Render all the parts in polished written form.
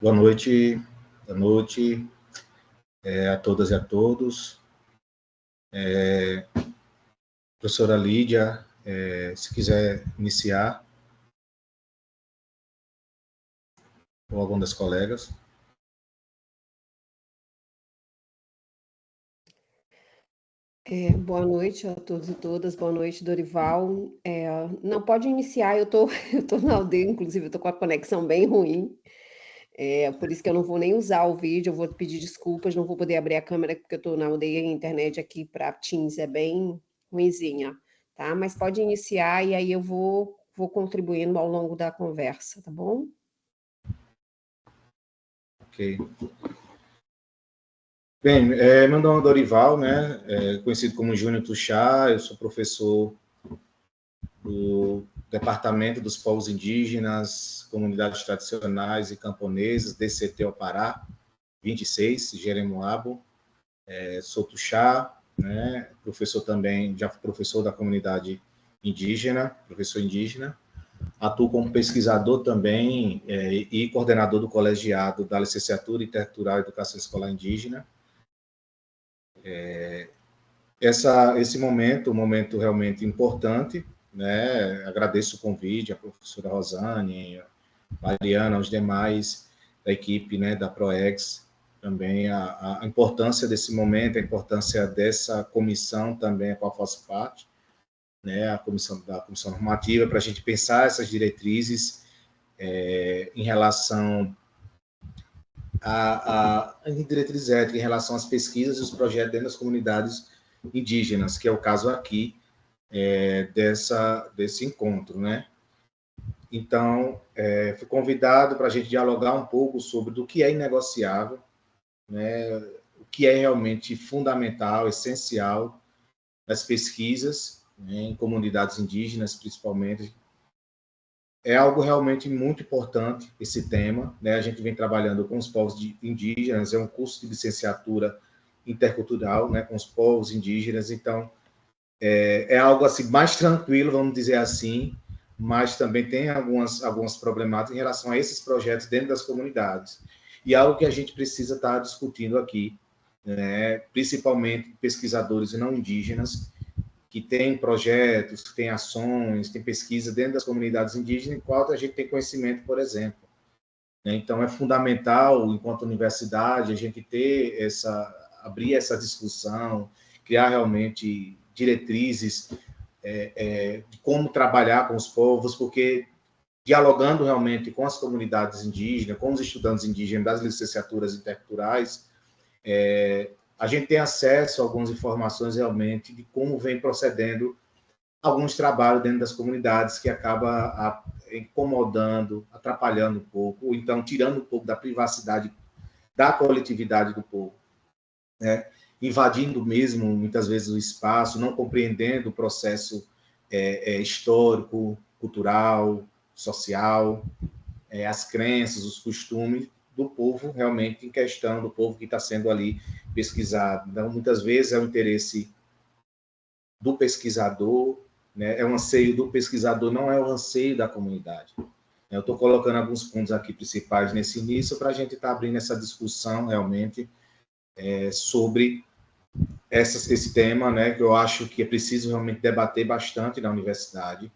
boa noite a todas e a todos. Professora Lídia, se quiser iniciar, ou algum das colegas. Boa noite a todos e todas, boa noite, Dorival. Não, pode iniciar, eu tô na aldeia, inclusive, eu tô com a conexão bem ruim, por isso que eu não vou nem usar o vídeo, eu vou pedir desculpas, não vou poder abrir a câmera, porque eu tô na aldeia e a internet aqui para Teams é bem ruinzinha, tá? Mas pode iniciar e aí eu vou contribuindo ao longo da conversa, tá bom? Ok. Bem, meu nome é Dorival, né? Conhecido como Júnior Tuxá, eu sou professor do Departamento dos Povos Indígenas, Comunidades Tradicionais e Camponesas, DCT Pará 26, Jeremoabo. Sou Tuxá, né? Professor também, já fui professor da comunidade indígena, professor indígena. Atuo como pesquisador também e coordenador do colegiado da Licenciatura Intercultural e Educação Escolar Indígena. Esse momento, um momento realmente importante, né? Agradeço o convite, a professora Rosane, a Mariana, aos demais da equipe, né, da ProEx, também a importância desse momento, a importância dessa comissão também, a qual faço parte, né, a comissão normativa, para a gente pensar essas diretrizes em relação a diretriz ética, em relação às pesquisas e os projetos dentro das comunidades indígenas, que é o caso aqui desse encontro, né? Então, fui convidado para a gente dialogar um pouco sobre do que é inegociável, né? O que é realmente fundamental, essencial nas pesquisas, né, em comunidades indígenas, principalmente. É algo realmente muito importante, esse tema, né? A gente vem trabalhando com os povos indígenas, é um curso de licenciatura intercultural, né, com os povos indígenas, então é algo assim mais tranquilo, vamos dizer assim, mas também tem algumas problemáticas em relação a esses projetos dentro das comunidades. E algo que a gente precisa estar discutindo aqui, né, principalmente pesquisadores não indígenas, que têm projetos, que têm ações, tem pesquisa dentro das comunidades indígenas, enquanto a gente tem conhecimento, por exemplo. Então, é fundamental, enquanto universidade, a gente abrir essa discussão, criar realmente diretrizes de como trabalhar com os povos, porque dialogando realmente com as comunidades indígenas, com os estudantes indígenas das licenciaturas interculturais, a gente tem acesso a algumas informações realmente de como vem procedendo alguns trabalhos dentro das comunidades que acaba incomodando, atrapalhando um pouco, ou então tirando um pouco da privacidade da coletividade do povo, né? Invadindo mesmo, muitas vezes, o espaço, não compreendendo o processo histórico, cultural, social, as crenças, os costumes do povo realmente em questão, do povo que está sendo ali pesquisado. Então, muitas vezes é o interesse do pesquisador, né? É um anseio do pesquisador, não é o anseio da comunidade. Eu estou colocando alguns pontos aqui principais nesse início para a gente estar abrindo essa discussão realmente sobre esse tema, né? Que eu acho que é preciso realmente debater bastante na universidade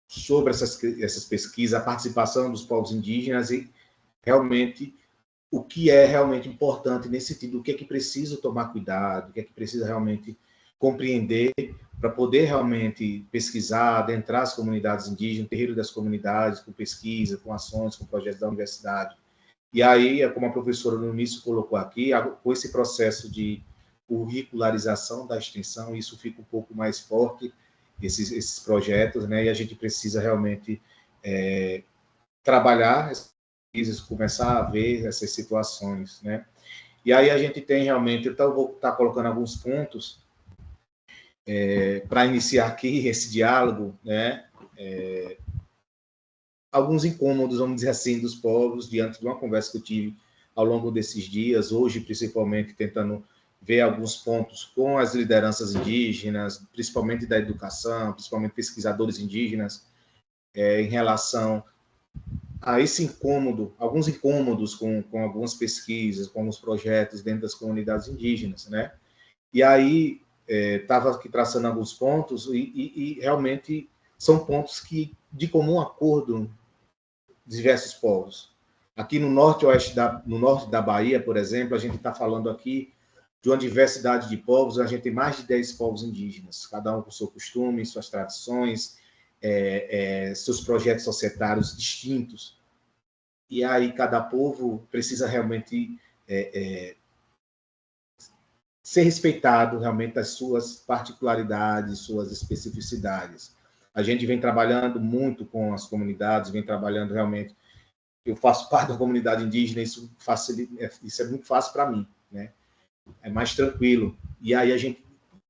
sobre essas pesquisas, a participação dos povos indígenas e realmente o que é realmente importante nesse sentido, o que é que preciso tomar cuidado, o que é que precisa realmente compreender para poder realmente pesquisar, adentrar as comunidades indígenas, o terreiro das comunidades, com pesquisa, com ações, com projetos da universidade. E aí, como a professora no início colocou aqui, com esse processo de curricularização da extensão, isso fica um pouco mais forte, esses projetos, né? E a gente precisa realmente trabalhar, começar a ver essas situações, né? E aí a gente tem realmente, então eu vou estar colocando alguns pontos para iniciar aqui esse diálogo, né? Alguns incômodos, vamos dizer assim, dos povos, diante de uma conversa que eu tive ao longo desses dias, hoje principalmente tentando ver alguns pontos com as lideranças indígenas, principalmente da educação, principalmente pesquisadores indígenas, em relação a esse incômodo, alguns incômodos com algumas pesquisas, com alguns projetos dentro das comunidades indígenas, né? E aí estava aqui traçando alguns pontos e realmente são pontos que de comum acordo diversos povos. Aqui no norte oeste no norte da Bahia, por exemplo, a gente está falando aqui de uma diversidade de povos, a gente tem mais de 10 povos indígenas, cada um com seu costume, suas tradições, seus projetos societários distintos. E aí cada povo precisa realmente ser respeitado realmente as suas particularidades, suas especificidades. A gente vem trabalhando muito com as comunidades, vem trabalhando realmente. Eu faço parte da comunidade indígena, isso é muito fácil para mim, né? É mais tranquilo. E aí a gente,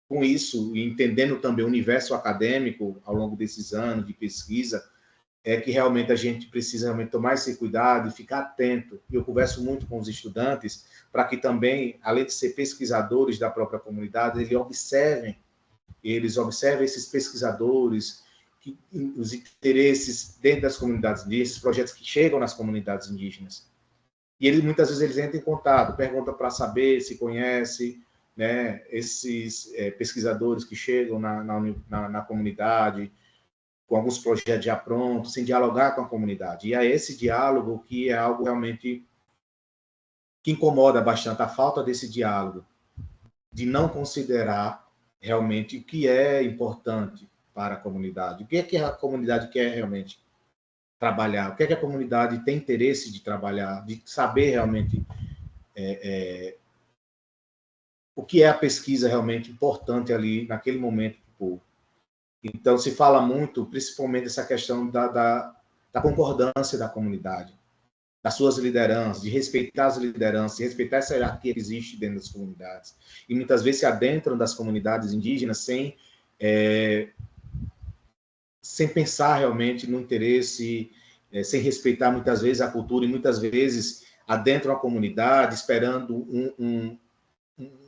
com isso, entendendo também o universo acadêmico ao longo desses anos de pesquisa, é que realmente a gente precisa realmente tomar esse cuidado e ficar atento. E eu converso muito com os estudantes para que também, além de ser pesquisadores da própria comunidade, eles observem esses pesquisadores, os interesses dentro das comunidades indígenas, esses projetos que chegam nas comunidades indígenas. E muitas vezes eles entram em contato, perguntam para saber se conhece, né, esses pesquisadores que chegam na comunidade, com alguns projetos já prontos, sem dialogar com a comunidade. E é esse diálogo que é algo realmente que incomoda bastante, a falta desse diálogo, de não considerar realmente o que é importante para a comunidade, o que é que a comunidade quer realmente trabalhar, o que é que a comunidade tem interesse de trabalhar, de saber realmente o que é a pesquisa realmente importante ali naquele momento para o povo. Então, se fala muito, principalmente, essa questão da concordância da comunidade, das suas lideranças, de respeitar as lideranças, de respeitar essa hierarquia que existe dentro das comunidades. E muitas vezes se adentram das comunidades indígenas sem pensar realmente no interesse, sem respeitar muitas vezes a cultura, e muitas vezes adentram a comunidade esperando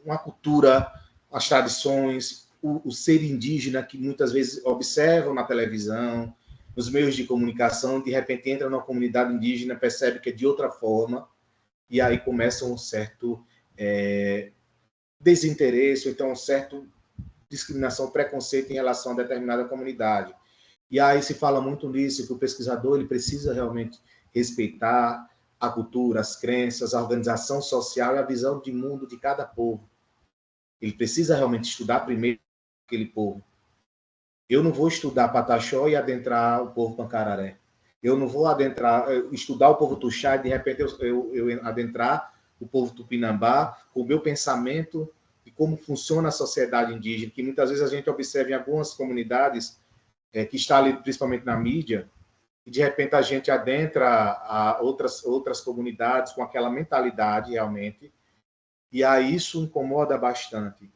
uma cultura, as tradições, o ser indígena que muitas vezes observam na televisão, nos meios de comunicação, de repente entra numa comunidade indígena, percebe que é de outra forma, e aí começa um certo desinteresse, ou então um certo discriminação, preconceito em relação a determinada comunidade. E aí se fala muito nisso, que o pesquisador ele precisa realmente respeitar a cultura, as crenças, a organização social e a visão de mundo de cada povo. Ele precisa realmente estudar primeiro aquele povo. Eu não vou estudar Pataxó e adentrar o povo Pancararé. Eu não vou estudar o povo Tuxá e, de repente, eu adentrar o povo Tupinambá com o meu pensamento de como funciona a sociedade indígena, que muitas vezes a gente observa em algumas comunidades que está ali, principalmente na mídia, e, de repente, a gente adentra a outras comunidades com aquela mentalidade, realmente, e aí isso incomoda bastante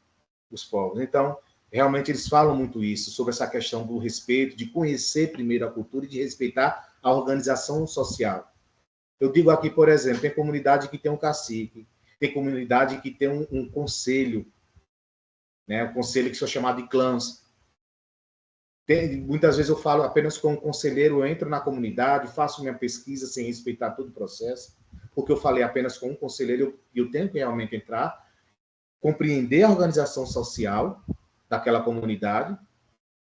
os povos. Então, realmente eles falam muito isso, sobre essa questão do respeito, de conhecer primeiro a cultura e de respeitar a organização social. Eu digo aqui, por exemplo, tem comunidade que tem um cacique, tem comunidade que tem um conselho, né, um conselho que são chamados de clãs. Muitas vezes eu falo apenas com um conselheiro, eu entro na comunidade, faço minha pesquisa sem respeitar todo o processo, porque eu falei apenas com um conselheiro, eu tenho que realmente entrar, compreender a organização social daquela comunidade,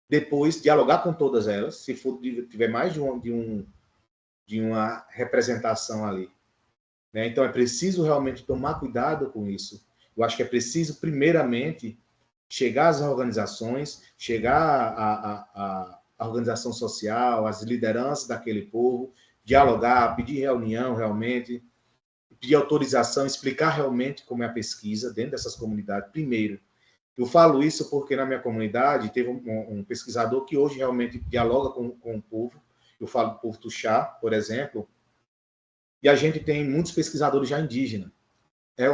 depois dialogar com todas elas, se for tiver mais de uma representação ali. Né? Então, é preciso realmente tomar cuidado com isso. Eu acho que é preciso, primeiramente, chegar às organizações, chegar à organização social, às lideranças daquele povo, dialogar, pedir reunião realmente, pedir autorização, explicar realmente como é a pesquisa dentro dessas comunidades, primeiro. Eu falo isso porque na minha comunidade teve um pesquisador que hoje realmente dialoga com o povo. Eu falo do povo Tuxá, por exemplo, e a gente tem muitos pesquisadores já indígenas.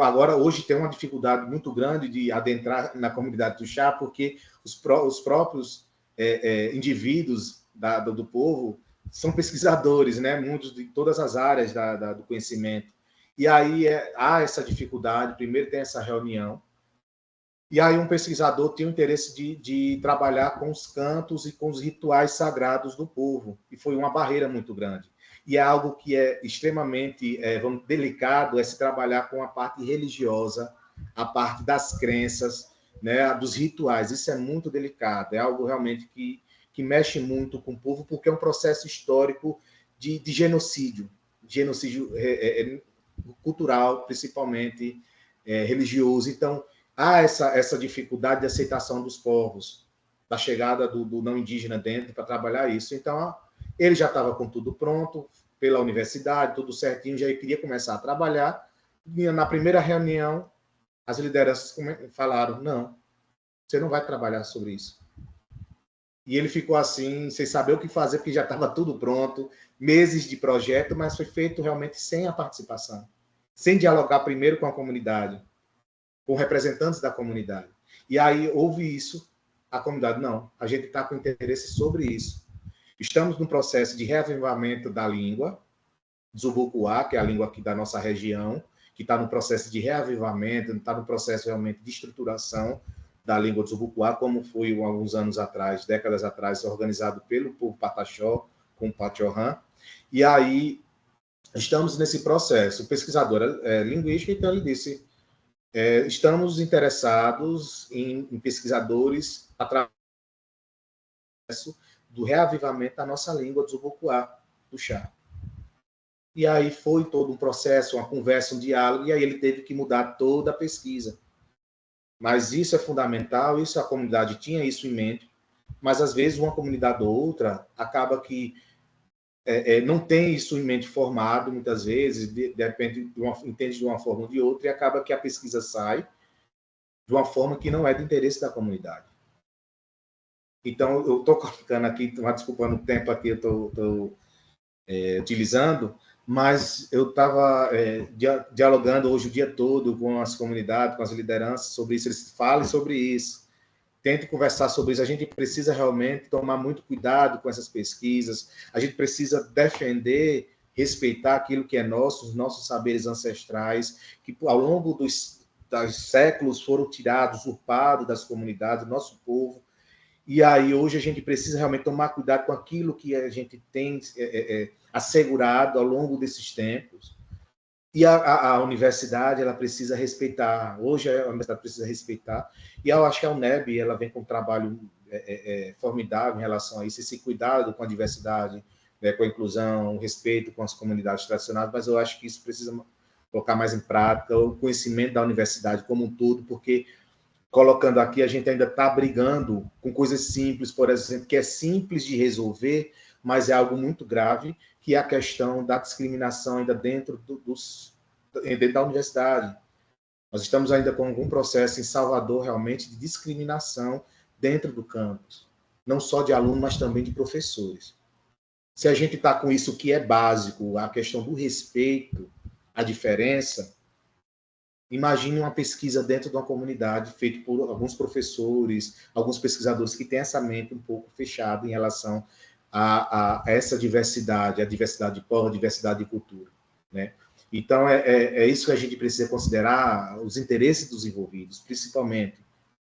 Agora, hoje, tem uma dificuldade muito grande de adentrar na comunidade Tuxá, porque os próprios indivíduos do povo são pesquisadores, né? Muitos de todas as áreas do conhecimento. E aí há essa dificuldade. Primeiro tem essa reunião, e aí um pesquisador tem o interesse de trabalhar com os cantos e com os rituais sagrados do povo, e foi uma barreira muito grande. e é algo que é extremamente delicado, é se trabalhar com a parte religiosa, a parte das crenças, né, dos rituais. Isso é muito delicado, é algo realmente que mexe muito com o povo, porque é um processo histórico de genocídio cultural, principalmente religioso. Então, há essa dificuldade de aceitação dos povos, da chegada do não indígena dentro para trabalhar isso. Então, ele já estava com tudo pronto, pela universidade, tudo certinho, já queria começar a trabalhar. E na primeira reunião, as lideranças falaram, não, você não vai trabalhar sobre isso. E ele ficou assim, sem saber o que fazer, porque já estava tudo pronto, meses de projeto, mas foi feito realmente sem a participação, sem dialogar primeiro com a comunidade, com representantes da comunidade. E aí houve isso, a comunidade, não, a gente está com interesse sobre isso. Estamos num processo de reavivamento da língua, Zubucuá, que é a língua aqui da nossa região, que está no processo de reavivamento, está no processo realmente de estruturação da língua do Zubucuá, como foi alguns anos atrás, décadas atrás, organizado pelo povo Pataxó, com o Pachorrã. E aí estamos nesse processo. O pesquisador linguístico, então, ele disse, estamos interessados em pesquisadores através do reavivamento da nossa língua do Zubucuá, do chá. E aí foi todo um processo, uma conversa, um diálogo, e aí ele teve que mudar toda a pesquisa. Mas isso é fundamental, isso a comunidade tinha isso em mente, mas às vezes uma comunidade ou outra acaba que não tem isso em mente formado, muitas vezes, de repente entende de uma forma ou de outra, e acaba que a pesquisa sai de uma forma que não é de interesse da comunidade. Então, eu estou colocando aqui, desculpando o tempo aqui, eu estou utilizando, mas eu estava dialogando hoje o dia todo com as comunidades, com as lideranças sobre isso. Eles falem sobre isso, tentem conversar sobre isso. A gente precisa realmente tomar muito cuidado com essas pesquisas, a gente precisa defender, respeitar aquilo que é nosso, os nossos saberes ancestrais, que ao longo dos séculos foram tirados, usurpados das comunidades, do nosso povo. E aí, hoje, a gente precisa realmente tomar cuidado com aquilo que a gente tem assegurado ao longo desses tempos. E a universidade, ela precisa respeitar. Hoje, a universidade precisa respeitar. E eu acho que a UNEB, ela vem com um trabalho formidável em relação a isso, esse cuidado com a diversidade, com a inclusão, o respeito com as comunidades tradicionais, mas eu acho que isso precisa colocar mais em prática, o conhecimento da universidade como um todo, porque colocando aqui, a gente ainda está brigando com coisas simples, por exemplo, que é simples de resolver, mas é algo muito grave, que é a questão da discriminação ainda dentro da universidade. Nós estamos ainda com algum processo em Salvador, realmente, de discriminação dentro do campus. Não só de alunos, mas também de professores. Se a gente está com isso que é básico, a questão do respeito, a diferença, imagine uma pesquisa dentro de uma comunidade feita por alguns professores, alguns pesquisadores que têm essa mente um pouco fechada em relação a essa diversidade, a diversidade de povo, a diversidade de cultura, né? Então, é isso que a gente precisa considerar, os interesses dos envolvidos, principalmente.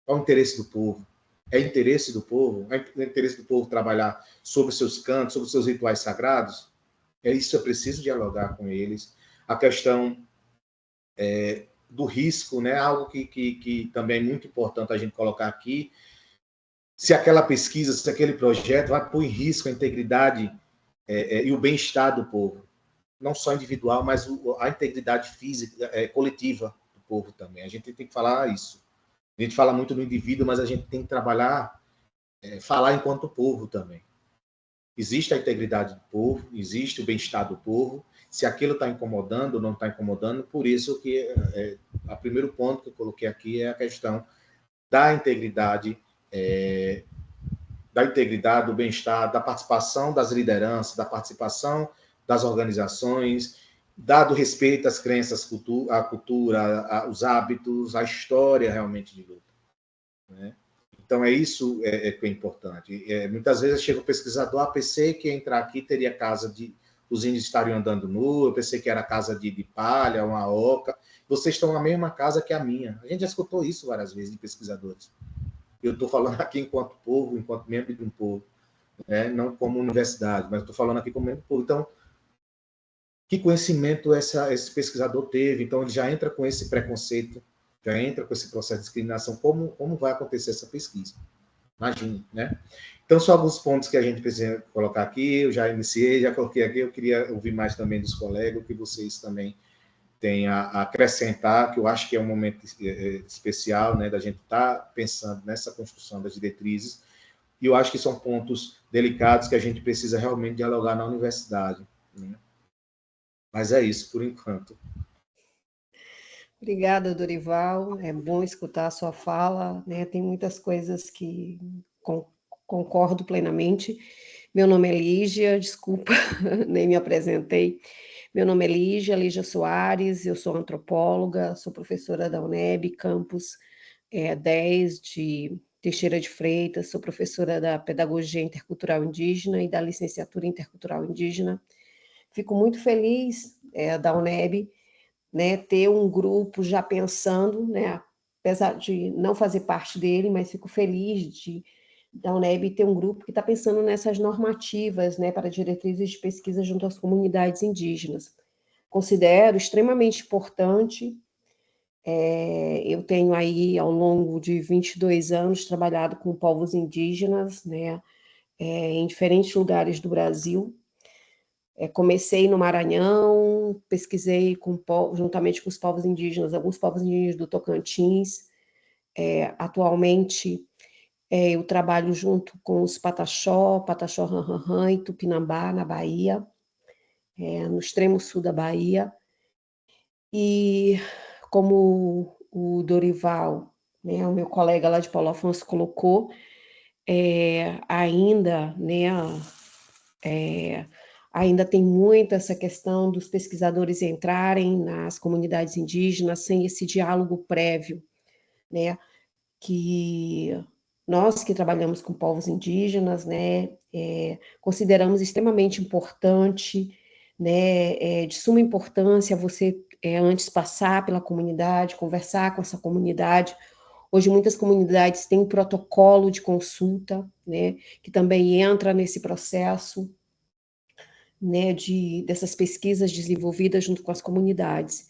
Qual é o interesse do povo? É interesse do povo? É interesse do povo trabalhar sobre os seus cantos, sobre os seus rituais sagrados? Isso é preciso dialogar com eles. A questão do risco, né? Algo que também é muito importante a gente colocar aqui. Se aquela pesquisa, se aquele projeto vai pôr em risco a integridade e o bem-estar do povo, não só individual, mas a integridade física, coletiva do povo também. A gente tem que falar isso. A gente fala muito no indivíduo, mas a gente tem que trabalhar, falar enquanto povo também. Existe a integridade do povo, existe o bem-estar do povo. Se aquilo está incomodando ou não está incomodando, por isso que o primeiro ponto que eu coloquei aqui é a questão da integridade, do bem-estar, da participação das lideranças, da participação das organizações, dado respeito às crenças, à cultura, os hábitos, à história realmente de luta, né? Então, isso que é importante. Muitas vezes chega o pesquisador, pensei que ia entrar aqui teria casa os índios estariam andando nu, eu pensei que era casa de palha, uma oca. Vocês estão na mesma casa que a minha. A gente já escutou isso várias vezes de pesquisadores. Eu estou falando aqui enquanto povo, enquanto membro de um povo, né? Não como universidade, mas estou falando aqui como membro do povo. Então, que conhecimento esse pesquisador teve. Então, ele já entra com esse preconceito, já entra com esse processo de discriminação. Como vai acontecer essa pesquisa? Imagine, né? Então, só alguns pontos que a gente precisa colocar aqui. Eu já iniciei, já coloquei aqui. Eu queria ouvir mais também dos colegas, o que vocês também têm a acrescentar, que eu acho que é um momento especial, né, da gente estar pensando nessa construção das diretrizes. E eu acho que são pontos delicados que a gente precisa realmente dialogar na universidade, né? Mas é isso, por enquanto. Obrigada, Dorival. É bom escutar a sua fala, né? Tem muitas coisas que concordo plenamente. Meu nome é Lígia, desculpa, nem me apresentei. Meu nome é Lígia Soares, eu sou antropóloga, sou professora da UNEB, campus 10 de Teixeira de Freitas, sou professora da Pedagogia Intercultural Indígena e da Licenciatura Intercultural Indígena. Fico muito feliz da UNEB, né, ter um grupo já pensando, né, apesar de não fazer parte dele, mas fico feliz da UNEB ter um grupo que está pensando nessas normativas, né, para diretrizes de pesquisa junto às comunidades indígenas. Considero extremamente importante. Eu tenho aí, ao longo de 22 anos, trabalhado com povos indígenas, né, em diferentes lugares do Brasil. Comecei no Maranhão, pesquisei juntamente com os povos indígenas, alguns povos indígenas do Tocantins. Atualmente, eu trabalho junto com os Pataxó Ranranrã e Tupinambá, na Bahia, no extremo sul da Bahia. E como o Dorival, né, o meu colega lá de Paulo Afonso colocou, ainda, né, ainda tem muito essa questão dos pesquisadores entrarem nas comunidades indígenas sem esse diálogo prévio, né, que nós que trabalhamos com povos indígenas, né, consideramos extremamente importante, né, de suma importância você antes passar pela comunidade, conversar com essa comunidade. Hoje muitas comunidades têm um protocolo de consulta, né, que também entra nesse processo, né, dessas pesquisas desenvolvidas junto com as comunidades.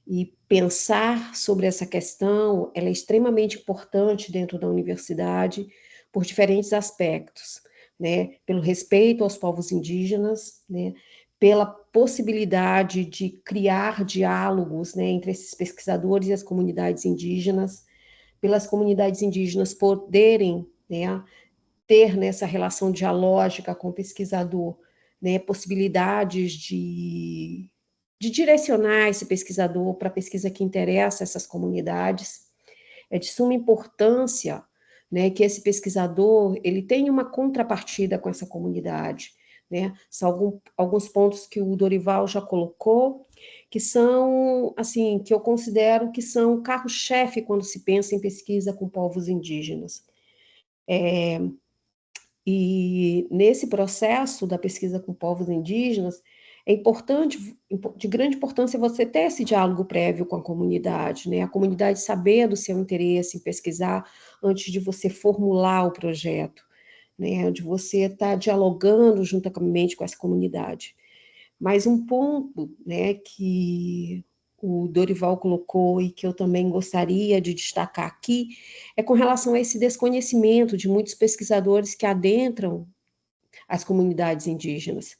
E pensar sobre essa questão, ela é extremamente importante dentro da universidade, por diferentes aspectos, né, pelo respeito aos povos indígenas, né, pela possibilidade de criar diálogos, né, entre esses pesquisadores e as comunidades indígenas, pelas comunidades indígenas poderem, né, ter nessa relação dialógica com o pesquisador, né, possibilidades de direcionar esse pesquisador para a pesquisa que interessa essas comunidades. É de suma importância, né, que esse pesquisador ele tenha uma contrapartida com essa comunidade, né? São alguns pontos que o Dorival já colocou, que são, assim, que eu considero que são carro-chefe quando se pensa em pesquisa com povos indígenas. E nesse processo da pesquisa com povos indígenas, é importante, de grande importância, você ter esse diálogo prévio com a comunidade, né? A comunidade saber do seu interesse em pesquisar antes de você formular o projeto, né? De você estar dialogando juntamente com essa comunidade. Mas um ponto, né, que o Dorival colocou e que eu também gostaria de destacar aqui, é com relação a esse desconhecimento de muitos pesquisadores que adentram as comunidades indígenas,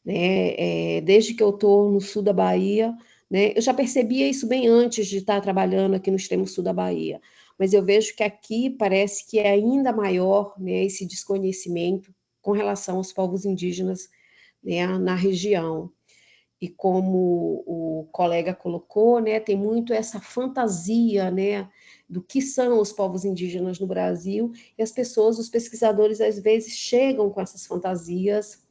né? Desde que eu estou no sul da Bahia, né, eu já percebia isso bem antes de estar trabalhando aqui no extremo sul da Bahia, mas eu vejo que aqui parece que é ainda maior, né, esse desconhecimento com relação aos povos indígenas, né, na região. E como o colega colocou, né, tem muito essa fantasia, né, do que são os povos indígenas no Brasil, e as pessoas, os pesquisadores, às vezes chegam com essas fantasias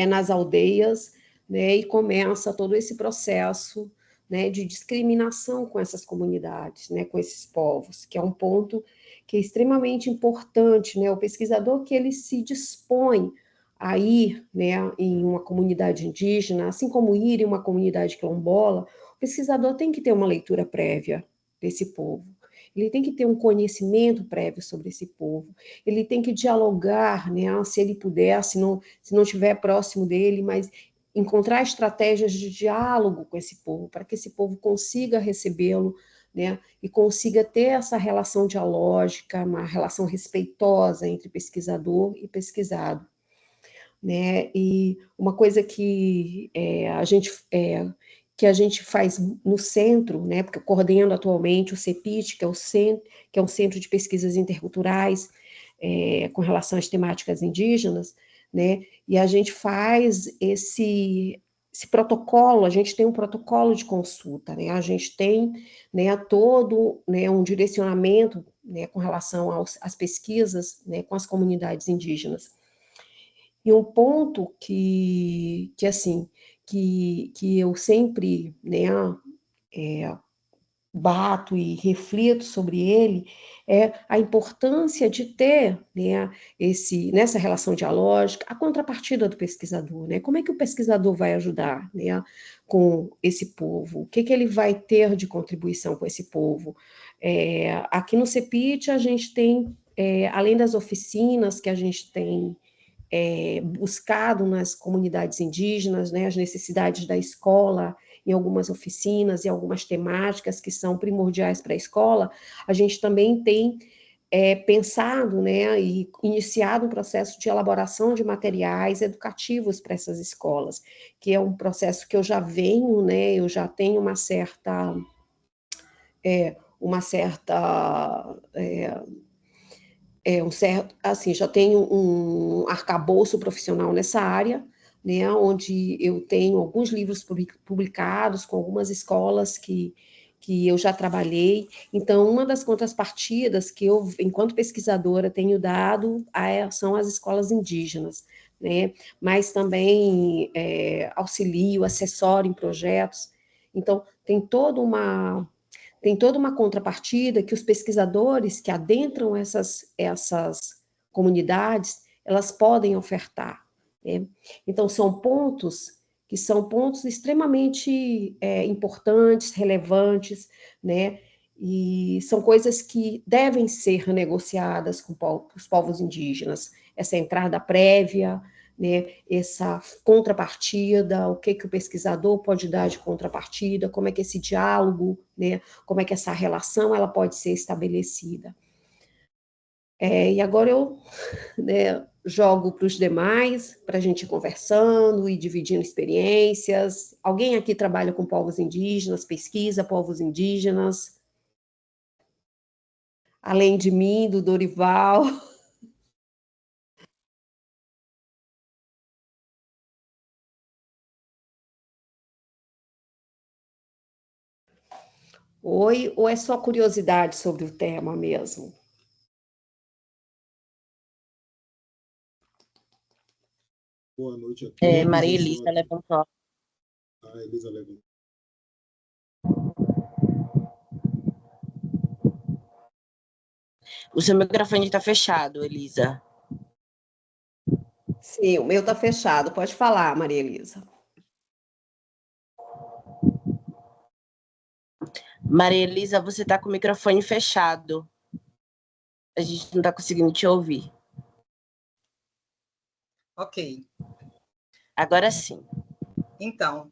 nas aldeias, né, e começa todo esse processo, né, de discriminação com essas comunidades, né, com esses povos, que é um ponto que é extremamente importante, né, o pesquisador que ele se dispõe a ir, né, em uma comunidade indígena, assim como ir em uma comunidade quilombola, o pesquisador tem que ter uma leitura prévia desse povo, ele tem que ter um conhecimento prévio sobre esse povo, ele tem que dialogar, né, se ele puder, se não estiver próximo dele, mas encontrar estratégias de diálogo com esse povo, para que esse povo consiga recebê-lo, né, e consiga ter essa relação dialógica, uma relação respeitosa entre pesquisador e pesquisado, né? E uma coisa que a gente faz no centro, né, porque eu coordeno atualmente o CEPIT, que é um centro de pesquisas interculturais, com relação às temáticas indígenas, né, e a gente faz esse protocolo, a gente tem um protocolo de consulta, né, a gente tem, né, todo, né, um direcionamento, né, com relação às pesquisas, né, com as comunidades indígenas. E um ponto assim, que eu sempre, né, bato e reflito sobre ele, é a importância de ter, né, nessa relação dialógica, a contrapartida do pesquisador, né? Como é que o pesquisador vai ajudar, né, com esse povo? O que ele vai ter de contribuição com esse povo? Aqui no CEPIT, a gente tem, além das oficinas que a gente tem buscado nas comunidades indígenas, né, as necessidades da escola, em algumas oficinas e algumas temáticas que são primordiais para a escola, a gente também tem pensado, né, e iniciado um processo de elaboração de materiais educativos para essas escolas, que é um processo que eu já venho, né, eu já tenho uma certa assim, já tenho um arcabouço profissional nessa área, né, onde eu tenho alguns livros publicados com algumas escolas que eu já trabalhei. Então, uma das contrapartidas que eu, enquanto pesquisadora, tenho dado são as escolas indígenas, né, mas também auxilio, assessoro em projetos. Então, tem toda uma contrapartida que os pesquisadores que adentram essas comunidades, elas podem ofertar, né? Então, são pontos extremamente importantes, relevantes, né? E são coisas que devem ser negociadas com os povos indígenas. Essa entrada prévia, né, essa contrapartida, o que o pesquisador pode dar de contrapartida, como é que esse diálogo, né, como é que essa relação ela pode ser estabelecida. E agora eu, né, jogo para os demais, para a gente ir conversando e dividindo experiências. Alguém aqui trabalha com povos indígenas, pesquisa povos indígenas? Além de mim, do Dorival. Oi, ou é só curiosidade sobre o tema mesmo? Boa noite a todos. Maria Elisa levantou. A Elisa levantou. O seu microfone está fechado, Elisa. Sim, o meu está fechado. Pode falar, Maria Elisa. Maria Elisa, você está com o microfone fechado. A gente não está conseguindo te ouvir. Ok. Agora sim. Então,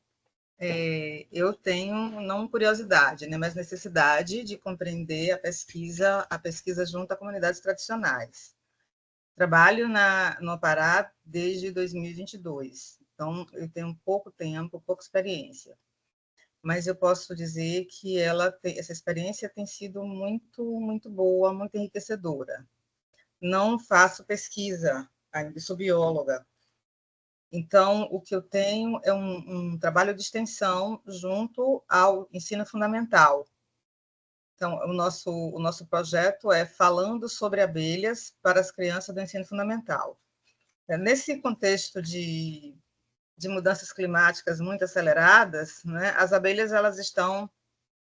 eu tenho, não curiosidade, né, mas necessidade de compreender a pesquisa junto a comunidades tradicionais. Trabalho no Pará desde 2022, então eu tenho pouco tempo, pouca experiência. Mas eu posso dizer que essa experiência tem sido muito, muito boa, muito enriquecedora. Não faço pesquisa, ainda sou bióloga. Então, o que eu tenho é um trabalho de extensão junto ao ensino fundamental. Então, o nosso projeto é falando sobre abelhas para as crianças do ensino fundamental. Nesse contexto de mudanças climáticas muito aceleradas, né, as abelhas elas estão,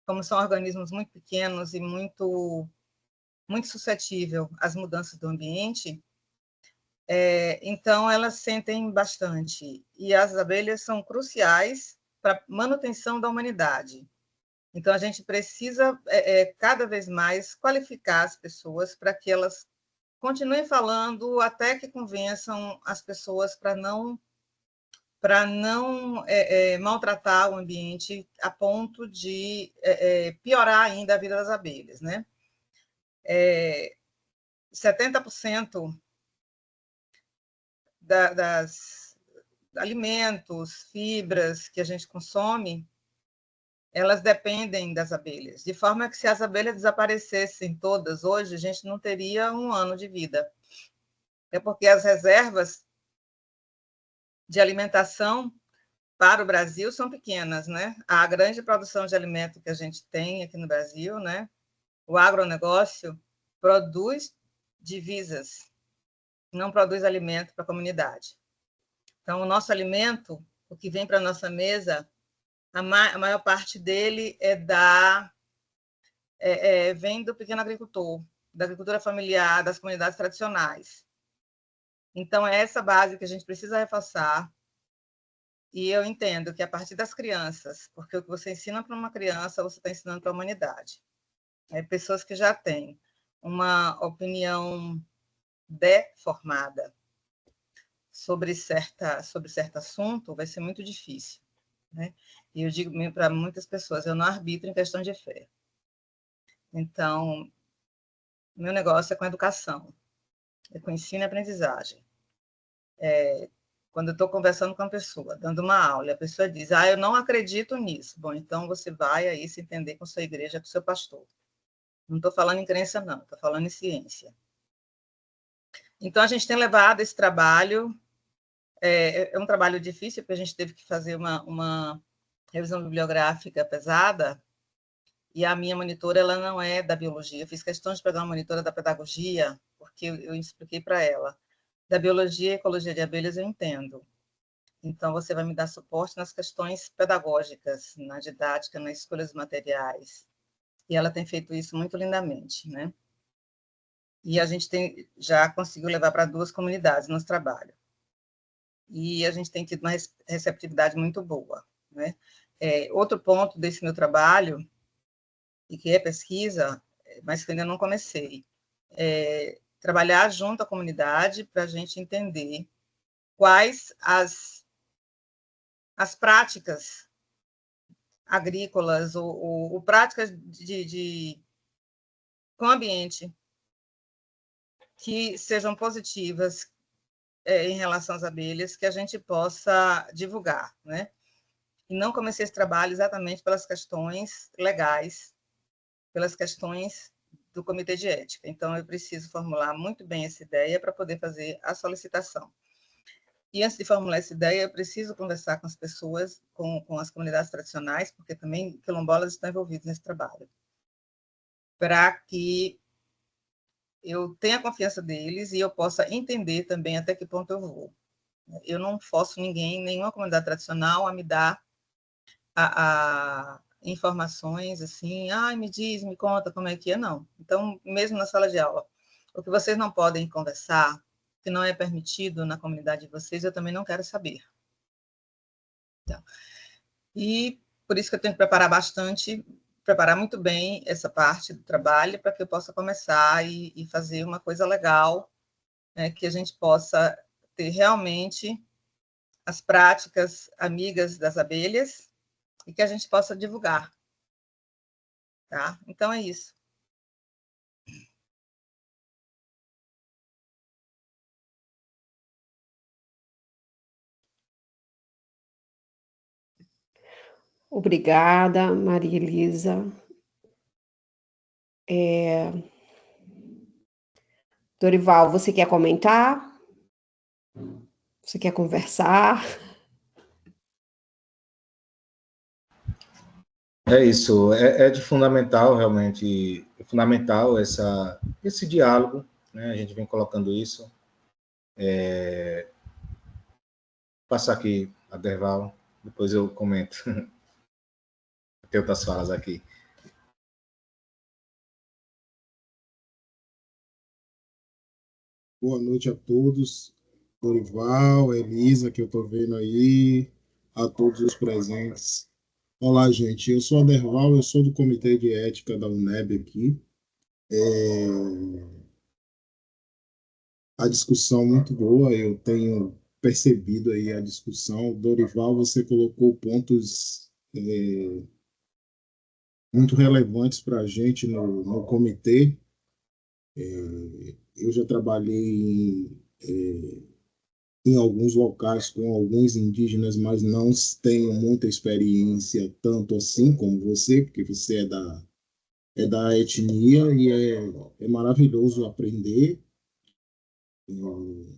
como são organismos muito pequenos e muito suscetíveis às mudanças do ambiente, então elas sentem bastante. E as abelhas são cruciais para a manutenção da humanidade. Então a gente precisa cada vez mais qualificar as pessoas para que elas continuem falando até que convençam as pessoas para para não maltratar o ambiente a ponto de piorar ainda a vida das abelhas, né? 70% das alimentos, fibras que a gente consome, elas dependem das abelhas, de forma que se as abelhas desaparecessem todas hoje, a gente não teria um ano de vida. É porque as reservas de alimentação para o Brasil são pequenas, né? A grande produção de alimento que a gente tem aqui no Brasil, né? O agronegócio produz divisas, não produz alimento para a comunidade. Então, o nosso alimento, o que vem para a nossa mesa, a maior parte dele vem do pequeno agricultor, da agricultura familiar, das comunidades tradicionais. Então, é essa base que a gente precisa reforçar. E eu entendo que a partir das crianças, porque o que você ensina para uma criança, você está ensinando para a humanidade. Pessoas que já têm uma opinião deformada sobre certo assunto, vai ser muito difícil, né? E eu digo para muitas pessoas, eu não arbitro em questão de fé. Então, meu negócio é com educação, é com ensino e aprendizagem. Quando eu estou conversando com uma pessoa, dando uma aula, e a pessoa diz, eu não acredito nisso. Bom, então você vai aí se entender com sua igreja, com seu pastor. Não estou falando em crença, não, estou falando em ciência. Então, a gente tem levado esse trabalho, é um trabalho difícil, porque a gente teve que fazer uma revisão bibliográfica pesada, e a minha monitora ela não é da biologia. Eu fiz questão de pegar uma monitora da pedagogia, porque eu expliquei para ela. Da biologia e ecologia de abelhas eu entendo. Então, você vai me dar suporte nas questões pedagógicas, na didática, nas escolhas dos materiais. E ela tem feito isso muito lindamente, né? E a gente já conseguiu levar para 2 comunidades nosso trabalho. E a gente tem tido uma receptividade muito boa, né? Outro ponto desse meu trabalho, e que é pesquisa, mas que eu ainda não comecei, trabalhar junto à comunidade para a gente entender quais as práticas agrícolas ou práticas com o ambiente que sejam positivas em relação às abelhas, que a gente possa divulgar, né? E não comecei esse trabalho exatamente pelas questões legais, pelas questões do Comitê de Ética. Então, eu preciso formular muito bem essa ideia para poder fazer a solicitação. E antes de formular essa ideia, eu preciso conversar com as pessoas, com as comunidades tradicionais, porque também quilombolas estão envolvidos nesse trabalho, para que eu tenha confiança deles e eu possa entender também até que ponto eu vou. Eu não forço ninguém, nenhuma comunidade tradicional, a me dar informações assim, me diz, me conta como é que é, não. Então, mesmo na sala de aula, o que vocês não podem conversar, que não é permitido na comunidade de vocês, eu também não quero saber. Então, e por isso que eu tenho que preparar muito bem essa parte do trabalho para que eu possa começar e fazer uma coisa legal, né, que a gente possa ter realmente as práticas amigas das abelhas e que a gente possa divulgar. Tá? Então, é isso. Obrigada, Maria Elisa. Dorival, você quer comentar? Você quer conversar? É isso, é de fundamental, realmente, é fundamental esse diálogo, né? A gente vem colocando isso. Vou passar aqui a Derval, depois eu comento. Tem outras falas aqui. Boa noite a todos. Dorival, Elisa, que eu estou vendo aí, a todos os presentes. Olá, gente. Eu sou a Derval, eu sou do Comitê de Ética da UNEB aqui. A discussão muito boa. Eu tenho percebido aí a discussão. Dorival, você colocou pontos muito relevantes para a gente no comitê. Eu já trabalhei em alguns locais com alguns indígenas, mas não tenho muita experiência tanto assim como você, porque você é da etnia e é maravilhoso aprender.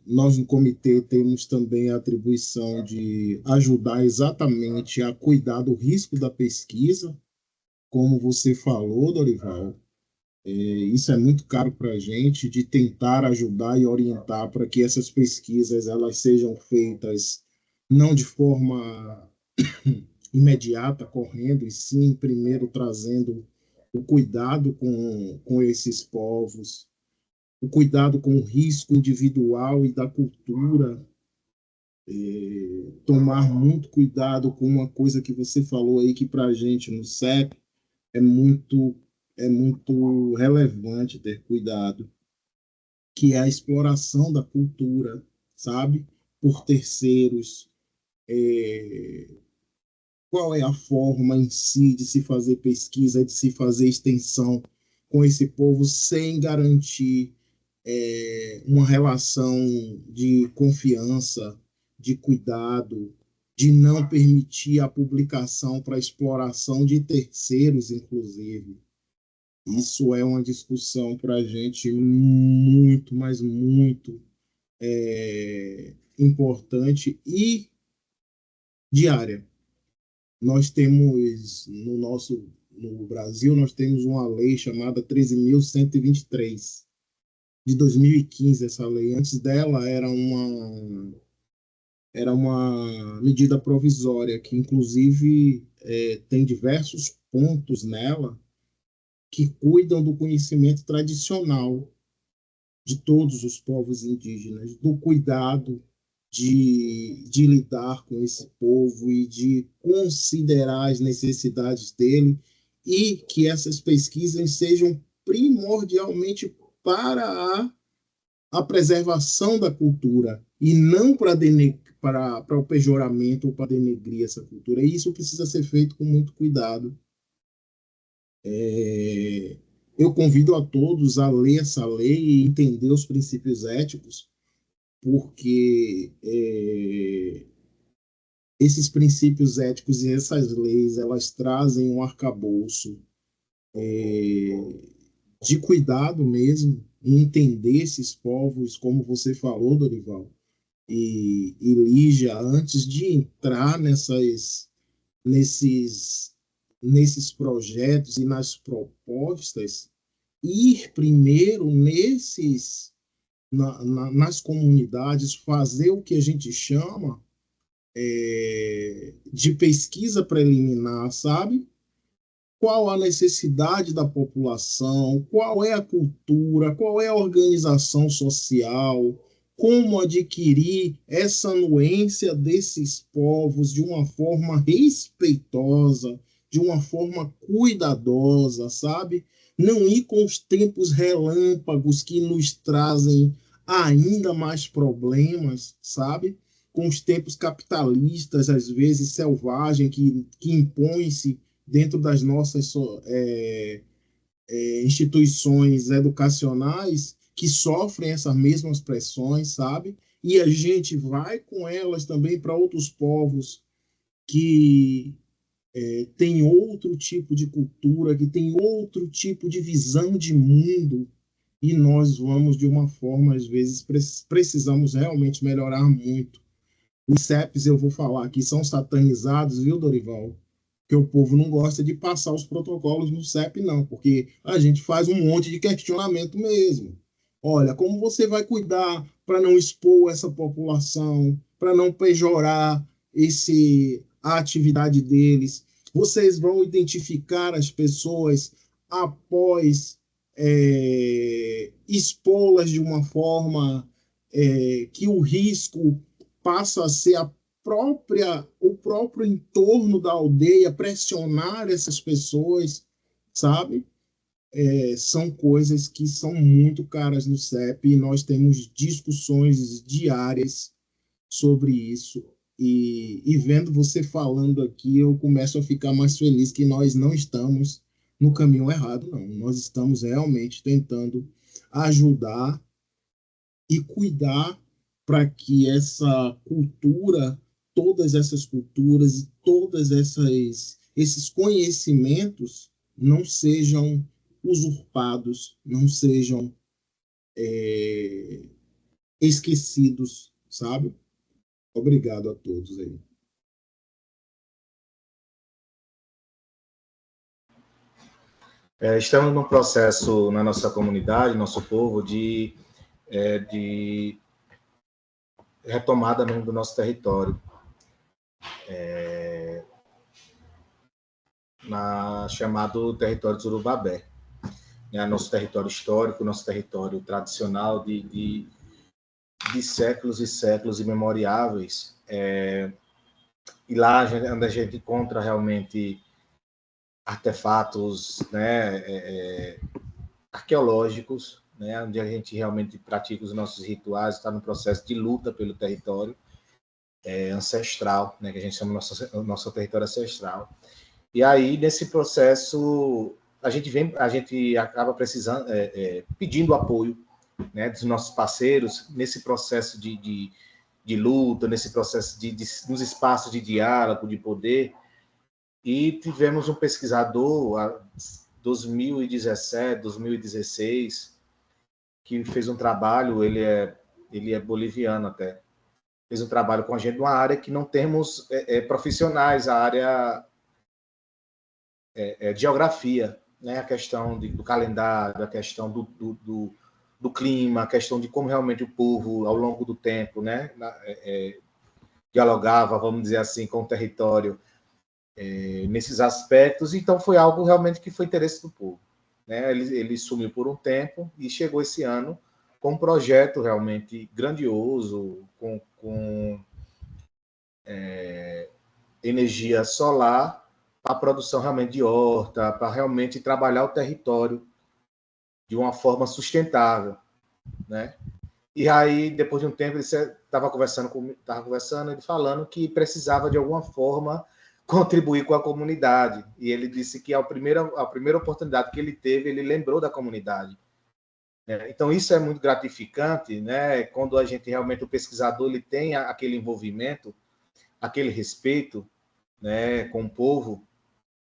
Nós, no comitê, temos também a atribuição de ajudar exatamente a cuidar do risco da pesquisa, como você falou, Dorival. Isso é muito caro para a gente, de tentar ajudar e orientar para que essas pesquisas elas sejam feitas não de forma imediata, correndo, e sim, primeiro trazendo o cuidado com esses povos, o cuidado com o risco individual e da cultura, tomar muito cuidado com uma coisa que você falou aí que para a gente no CEP é muito é muito relevante ter cuidado, que é a exploração da cultura, sabe, por terceiros. Qual é a forma em si de se fazer pesquisa, de se fazer extensão com esse povo sem garantir uma relação de confiança, de cuidado, de não permitir a publicação para exploração de terceiros, inclusive. Isso é uma discussão para a gente muito, mas muito importante e diária. Nós temos no Brasil, nós temos uma lei chamada 13.123 de 2015. Essa lei, antes dela, era uma medida provisória que, inclusive, tem diversos pontos nela que cuidam do conhecimento tradicional de todos os povos indígenas, do cuidado de lidar com esse povo e de considerar as necessidades dele, e que essas pesquisas sejam primordialmente para a preservação da cultura e não para o pejoramento ou para denegrir essa cultura. E isso precisa ser feito com muito cuidado. Eu convido a todos a ler essa lei e entender os princípios éticos, porque esses princípios éticos e essas leis, elas trazem um arcabouço de cuidado mesmo, em entender esses povos, como você falou, Dorival, e Lígia, antes de entrar nesses projetos e nas propostas, ir primeiro nas comunidades, fazer o que a gente chama de pesquisa preliminar, sabe? Qual a necessidade da população, qual é a cultura, qual é a organização social, como adquirir essa anuência desses povos de uma forma respeitosa, de uma forma cuidadosa, sabe? Não ir com os tempos relâmpagos que nos trazem ainda mais problemas, sabe? Com os tempos capitalistas, às vezes selvagens, que impõem-se dentro das nossas instituições educacionais, que sofrem essas mesmas pressões, sabe? E a gente vai com elas também para outros povos que têm outro tipo de cultura, que têm outro tipo de visão de mundo, e nós vamos de uma forma, às vezes, precisamos realmente melhorar muito. Os CEPs, eu vou falar aqui, são satanizados, viu, Dorival? Que o povo não gosta de passar os protocolos no CEP, não, porque a gente faz um monte de questionamento mesmo. Olha, como você vai cuidar para não expor essa população, para não pejorar a atividade deles? Vocês vão identificar as pessoas após expô-las de uma forma que o risco passa a ser o próprio entorno da aldeia, pressionar essas pessoas, sabe? São coisas que são muito caras no CEP, e nós temos discussões diárias sobre isso. E vendo você falando aqui, eu começo a ficar mais feliz que nós não estamos no caminho errado, não. Nós estamos realmente tentando ajudar e cuidar para que essa cultura, todas essas culturas e todas esses conhecimentos não sejam usurpados, não sejam esquecidos, sabe? Obrigado a todos aí. Estamos num processo na nossa comunidade, nosso povo, de retomada mesmo do nosso território. Chamado território de Surubabé. Nosso território histórico, nosso território tradicional de séculos e séculos imemoriáveis. E lá onde a gente encontra realmente artefatos, né, arqueológicos, né, onde a gente realmente pratica os nossos rituais, está no processo de luta pelo território ancestral, né, que a gente chama nosso território ancestral. E aí, nesse processo, a gente acaba precisando, pedindo apoio, né, dos nossos parceiros nesse processo de luta, nesse processo nos espaços de diálogo, de poder. E tivemos um pesquisador, em 2017, 2016, que fez um trabalho, ele é boliviano até, fez um trabalho com a gente numa área que não temos profissionais, a área de geografia, né? A questão do calendário, a questão do clima, a questão de como realmente o povo, ao longo do tempo, né, dialogava, vamos dizer assim, com o território nesses aspectos. Então, foi algo realmente que foi interesse do povo, né? Ele sumiu por um tempo e chegou esse ano com um projeto realmente grandioso, com energia solar, para a produção realmente de horta, para realmente trabalhar o território de uma forma sustentável, né? E aí, depois de um tempo, ele estava conversando, ele falando que precisava, de alguma forma, contribuir com a comunidade. E ele disse que a primeira oportunidade que ele teve, ele lembrou da comunidade. Então, isso é muito gratificante, né? Quando a gente realmente, o pesquisador, ele tem aquele envolvimento, aquele respeito, né, com o povo,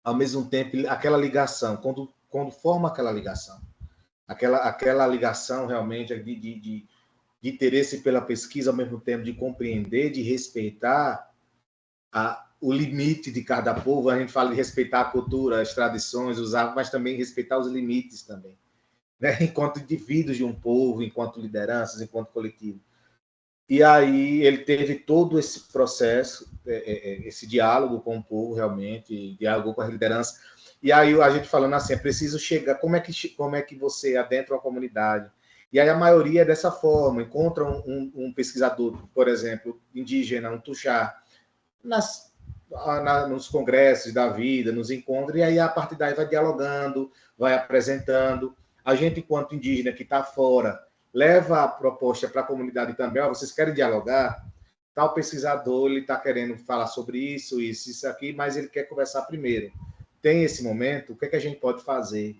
ao mesmo tempo, aquela ligação, quando forma aquela ligação, aquela ligação realmente de interesse pela pesquisa, ao mesmo tempo de compreender, de respeitar o limite de cada povo. A gente fala de respeitar a cultura, as tradições, mas também respeitar os limites também, né? Enquanto indivíduos de um povo, enquanto lideranças, enquanto coletivo. E aí ele teve todo esse processo, esse diálogo com o povo, realmente, diálogo com a liderança. E aí a gente falando assim, é preciso chegar, como é que você adentra uma comunidade? E aí a maioria é dessa forma, encontra um pesquisador, por exemplo, indígena, um tuxá, nos congressos da vida, nos encontros, e aí a partir daí vai dialogando, vai apresentando. A gente, enquanto indígena que está fora, leva a proposta para a comunidade também. Vocês querem dialogar? Tal pesquisador, ele está querendo falar sobre isso aqui, mas ele quer conversar primeiro. Tem esse momento, o que a gente pode fazer?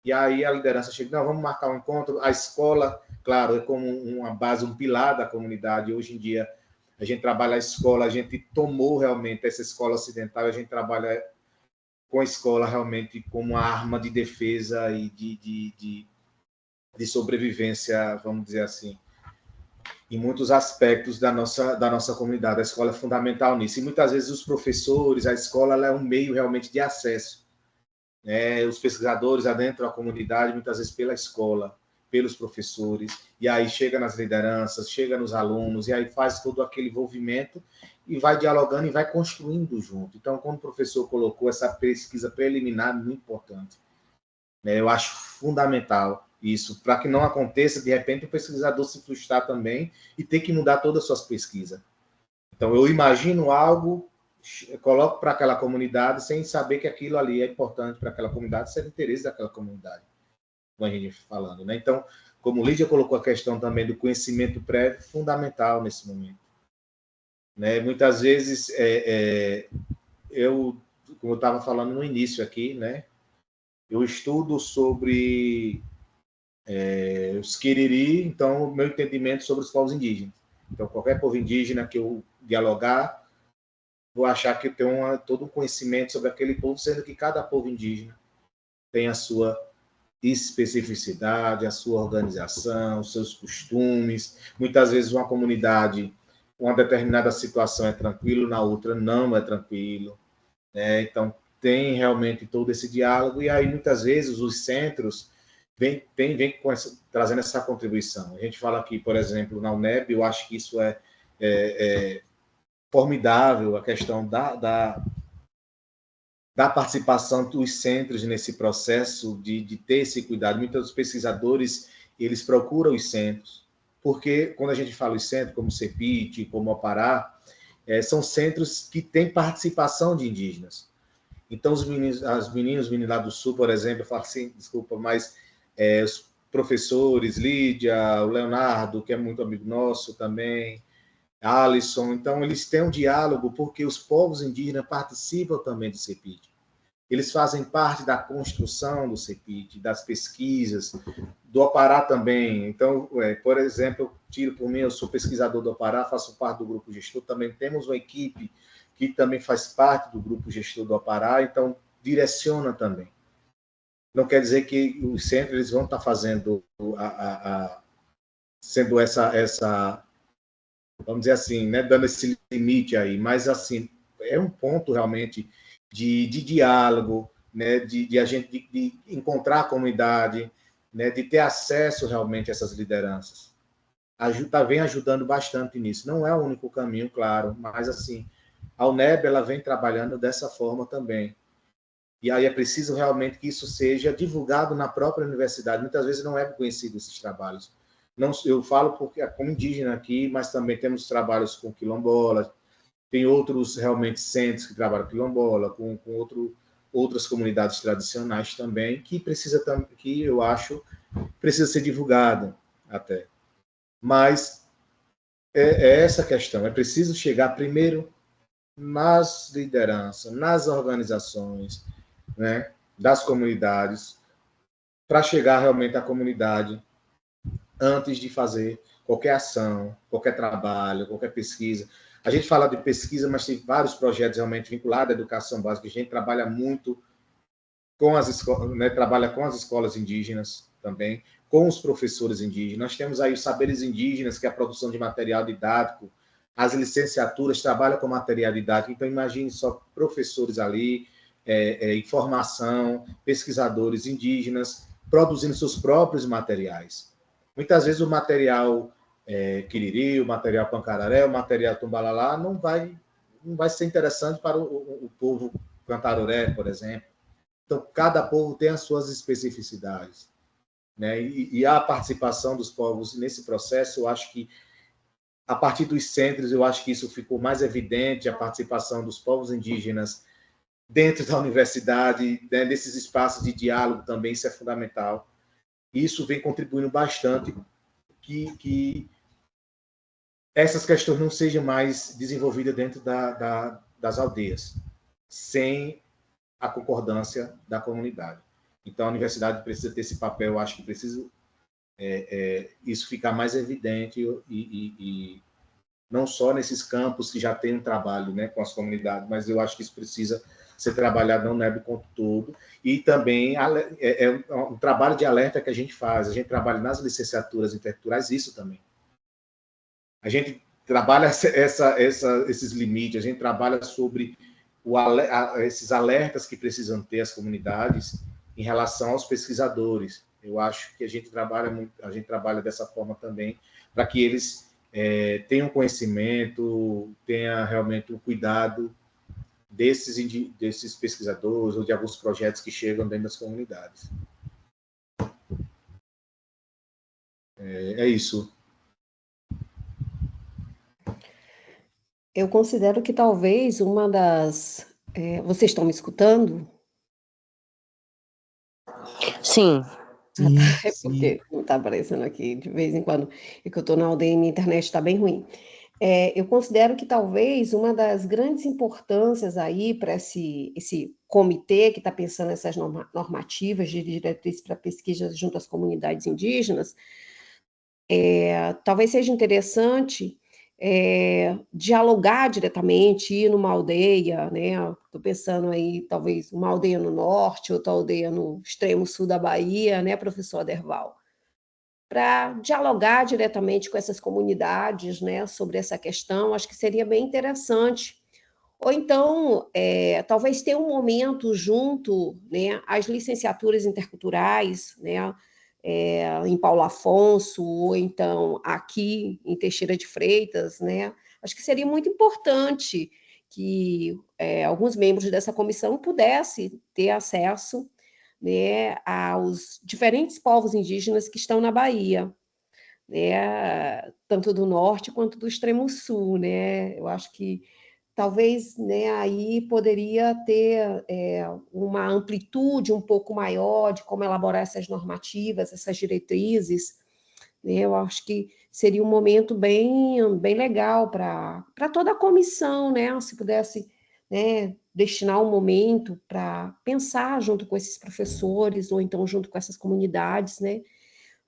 E aí a liderança chega, não, vamos marcar um encontro. A escola, claro, é como uma base, um pilar da comunidade. Hoje em dia, a gente trabalha a escola, a gente tomou realmente essa escola ocidental, a gente trabalha com a escola realmente como uma arma de defesa e de sobrevivência, vamos dizer assim, em muitos aspectos da nossa comunidade. A escola é fundamental nisso. E muitas vezes os professores, a escola, ela é um meio realmente de acesso. Os pesquisadores adentram a comunidade, muitas vezes pela escola, pelos professores, e aí chega nas lideranças, chega nos alunos, e aí faz todo aquele envolvimento e vai dialogando e vai construindo junto. Então, quando o professor colocou essa pesquisa preliminar, muito importante, eu acho fundamental isso, para que não aconteça, de repente, o pesquisador se frustrar também e ter que mudar todas as suas pesquisas. Então, eu imagino algo, coloco para aquela comunidade sem saber que aquilo ali é importante para aquela comunidade, ser interesse daquela comunidade, como a gente falando, né? Então, como Lídia colocou a questão também do conhecimento prévio, fundamental nesse momento. né? Muitas vezes, como eu estava falando no início aqui, né? Eu estudo sobre os Quiriri, então, o meu entendimento sobre os povos indígenas. Então, qualquer povo indígena que eu dialogar, vou achar que eu tenho todo um conhecimento sobre aquele povo, sendo que cada povo indígena tem a sua especificidade, a sua organização, os seus costumes. Muitas vezes uma comunidade, uma determinada situação é tranquilo, na outra não é tranquilo, né? Então, tem realmente todo esse diálogo, e aí muitas vezes os centros vêm trazendo essa contribuição. A gente fala aqui, por exemplo, na UNEB, eu acho que isso é formidável, a questão da participação dos centros nesse processo de ter esse cuidado. Muitos pesquisadores, eles procuram os centros, porque quando a gente fala os centros, como o CEPIT, como o Apará, são centros que têm participação de indígenas. Então, os meninos lá do Sul, por exemplo, eu falo assim, desculpa, mas os professores, Lídia, o Leonardo, que é muito amigo nosso também, Alisson, então eles têm um diálogo porque os povos indígenas participam também do CEPIT. Eles fazem parte da construção do CEPIT, das pesquisas, do Apará também. Então, por exemplo, eu tiro por mim, eu sou pesquisador do Apará, faço parte do grupo gestor, também temos uma equipe que também faz parte do grupo gestor do Apará, então direciona também. Não quer dizer que os centros eles vão estar fazendo sendo essa vamos dizer assim, né, dando esse limite aí, mas assim, é um ponto realmente de diálogo, né, de a gente de encontrar a comunidade, né, de ter acesso realmente a essas lideranças. Vem ajudando bastante nisso. Não é o único caminho, claro, mas assim, a UNEB ela vem trabalhando dessa forma também. E aí é preciso realmente que isso seja divulgado na própria universidade. Muitas vezes não é conhecido esses trabalhos. Não, eu falo porque como indígena aqui, mas também temos trabalhos com quilombolas, tem outros realmente centros que trabalham quilombola, com outras comunidades tradicionais também, que eu acho precisa ser divulgado até. Mas é essa questão, é preciso chegar primeiro nas lideranças, nas organizações, né, das comunidades, para chegar realmente à comunidade antes de fazer qualquer ação, qualquer trabalho, qualquer pesquisa. A gente fala de pesquisa, mas tem vários projetos realmente vinculados à educação básica. A gente trabalha muito com as escolas, né, trabalha com as escolas indígenas também, com os professores indígenas. Nós temos aí os saberes indígenas, que é a produção de material didático, as licenciaturas trabalham com material didático, então imagine só professores ali, informação, pesquisadores indígenas, produzindo seus próprios materiais. Muitas vezes o material Quiriri, o material Pancararé, o material Tumbalalá não vai ser interessante para o povo Cantaroré, por exemplo. Então, cada povo tem as suas especificidades, né? E a participação dos povos nesse processo, eu acho que, a partir dos centros, eu acho que isso ficou mais evidente, a participação dos povos indígenas dentro da universidade, né, nesses espaços de diálogo também, isso é fundamental. E isso vem contribuindo bastante que essas questões não sejam mais desenvolvidas dentro das aldeias, sem a concordância da comunidade. Então, a universidade precisa ter esse papel, eu acho que precisa isso ficar mais evidente e não só nesses campos que já tem um trabalho, né, com as comunidades, mas eu acho que isso precisa ser trabalhado na UNEB como todo, e também um trabalho de alerta que a gente faz, a gente trabalha nas licenciaturas interculturais, isso também. A gente trabalha esses limites, a gente trabalha sobre esses alertas que precisam ter as comunidades em relação aos pesquisadores. Eu acho que a gente trabalha dessa forma também, para que eles tenham conhecimento, tenham realmente o cuidado desses pesquisadores ou de alguns projetos que chegam dentro das comunidades. É isso. Eu considero que talvez uma das... vocês estão me escutando? Sim. É porque não está aparecendo aqui de vez em quando, é que eu estou na aldeia e minha internet está bem ruim. Eu considero que talvez uma das grandes importâncias aí para esse comitê que está pensando essas normativas de diretrizes para pesquisa junto às comunidades indígenas, talvez seja interessante dialogar diretamente, ir numa aldeia, né? Estou pensando aí, talvez, uma aldeia no norte, outra aldeia no extremo sul da Bahia, né, professor Aderval? Para dialogar diretamente com essas comunidades, né, sobre essa questão, acho que seria bem interessante. Ou então, talvez ter um momento junto, né, às licenciaturas interculturais, né, em Paulo Afonso, ou então aqui em Teixeira de Freitas, né, acho que seria muito importante que alguns membros dessa comissão pudessem ter acesso, né, aos diferentes povos indígenas que estão na Bahia, né, tanto do norte quanto do extremo sul, né? Eu acho que talvez, né, aí poderia ter uma amplitude um pouco maior de como elaborar essas normativas, essas diretrizes, né? Eu acho que seria um momento bem legal para toda a comissão, né? Se pudesse, né, destinar um momento para pensar junto com esses professores ou então junto com essas comunidades, né?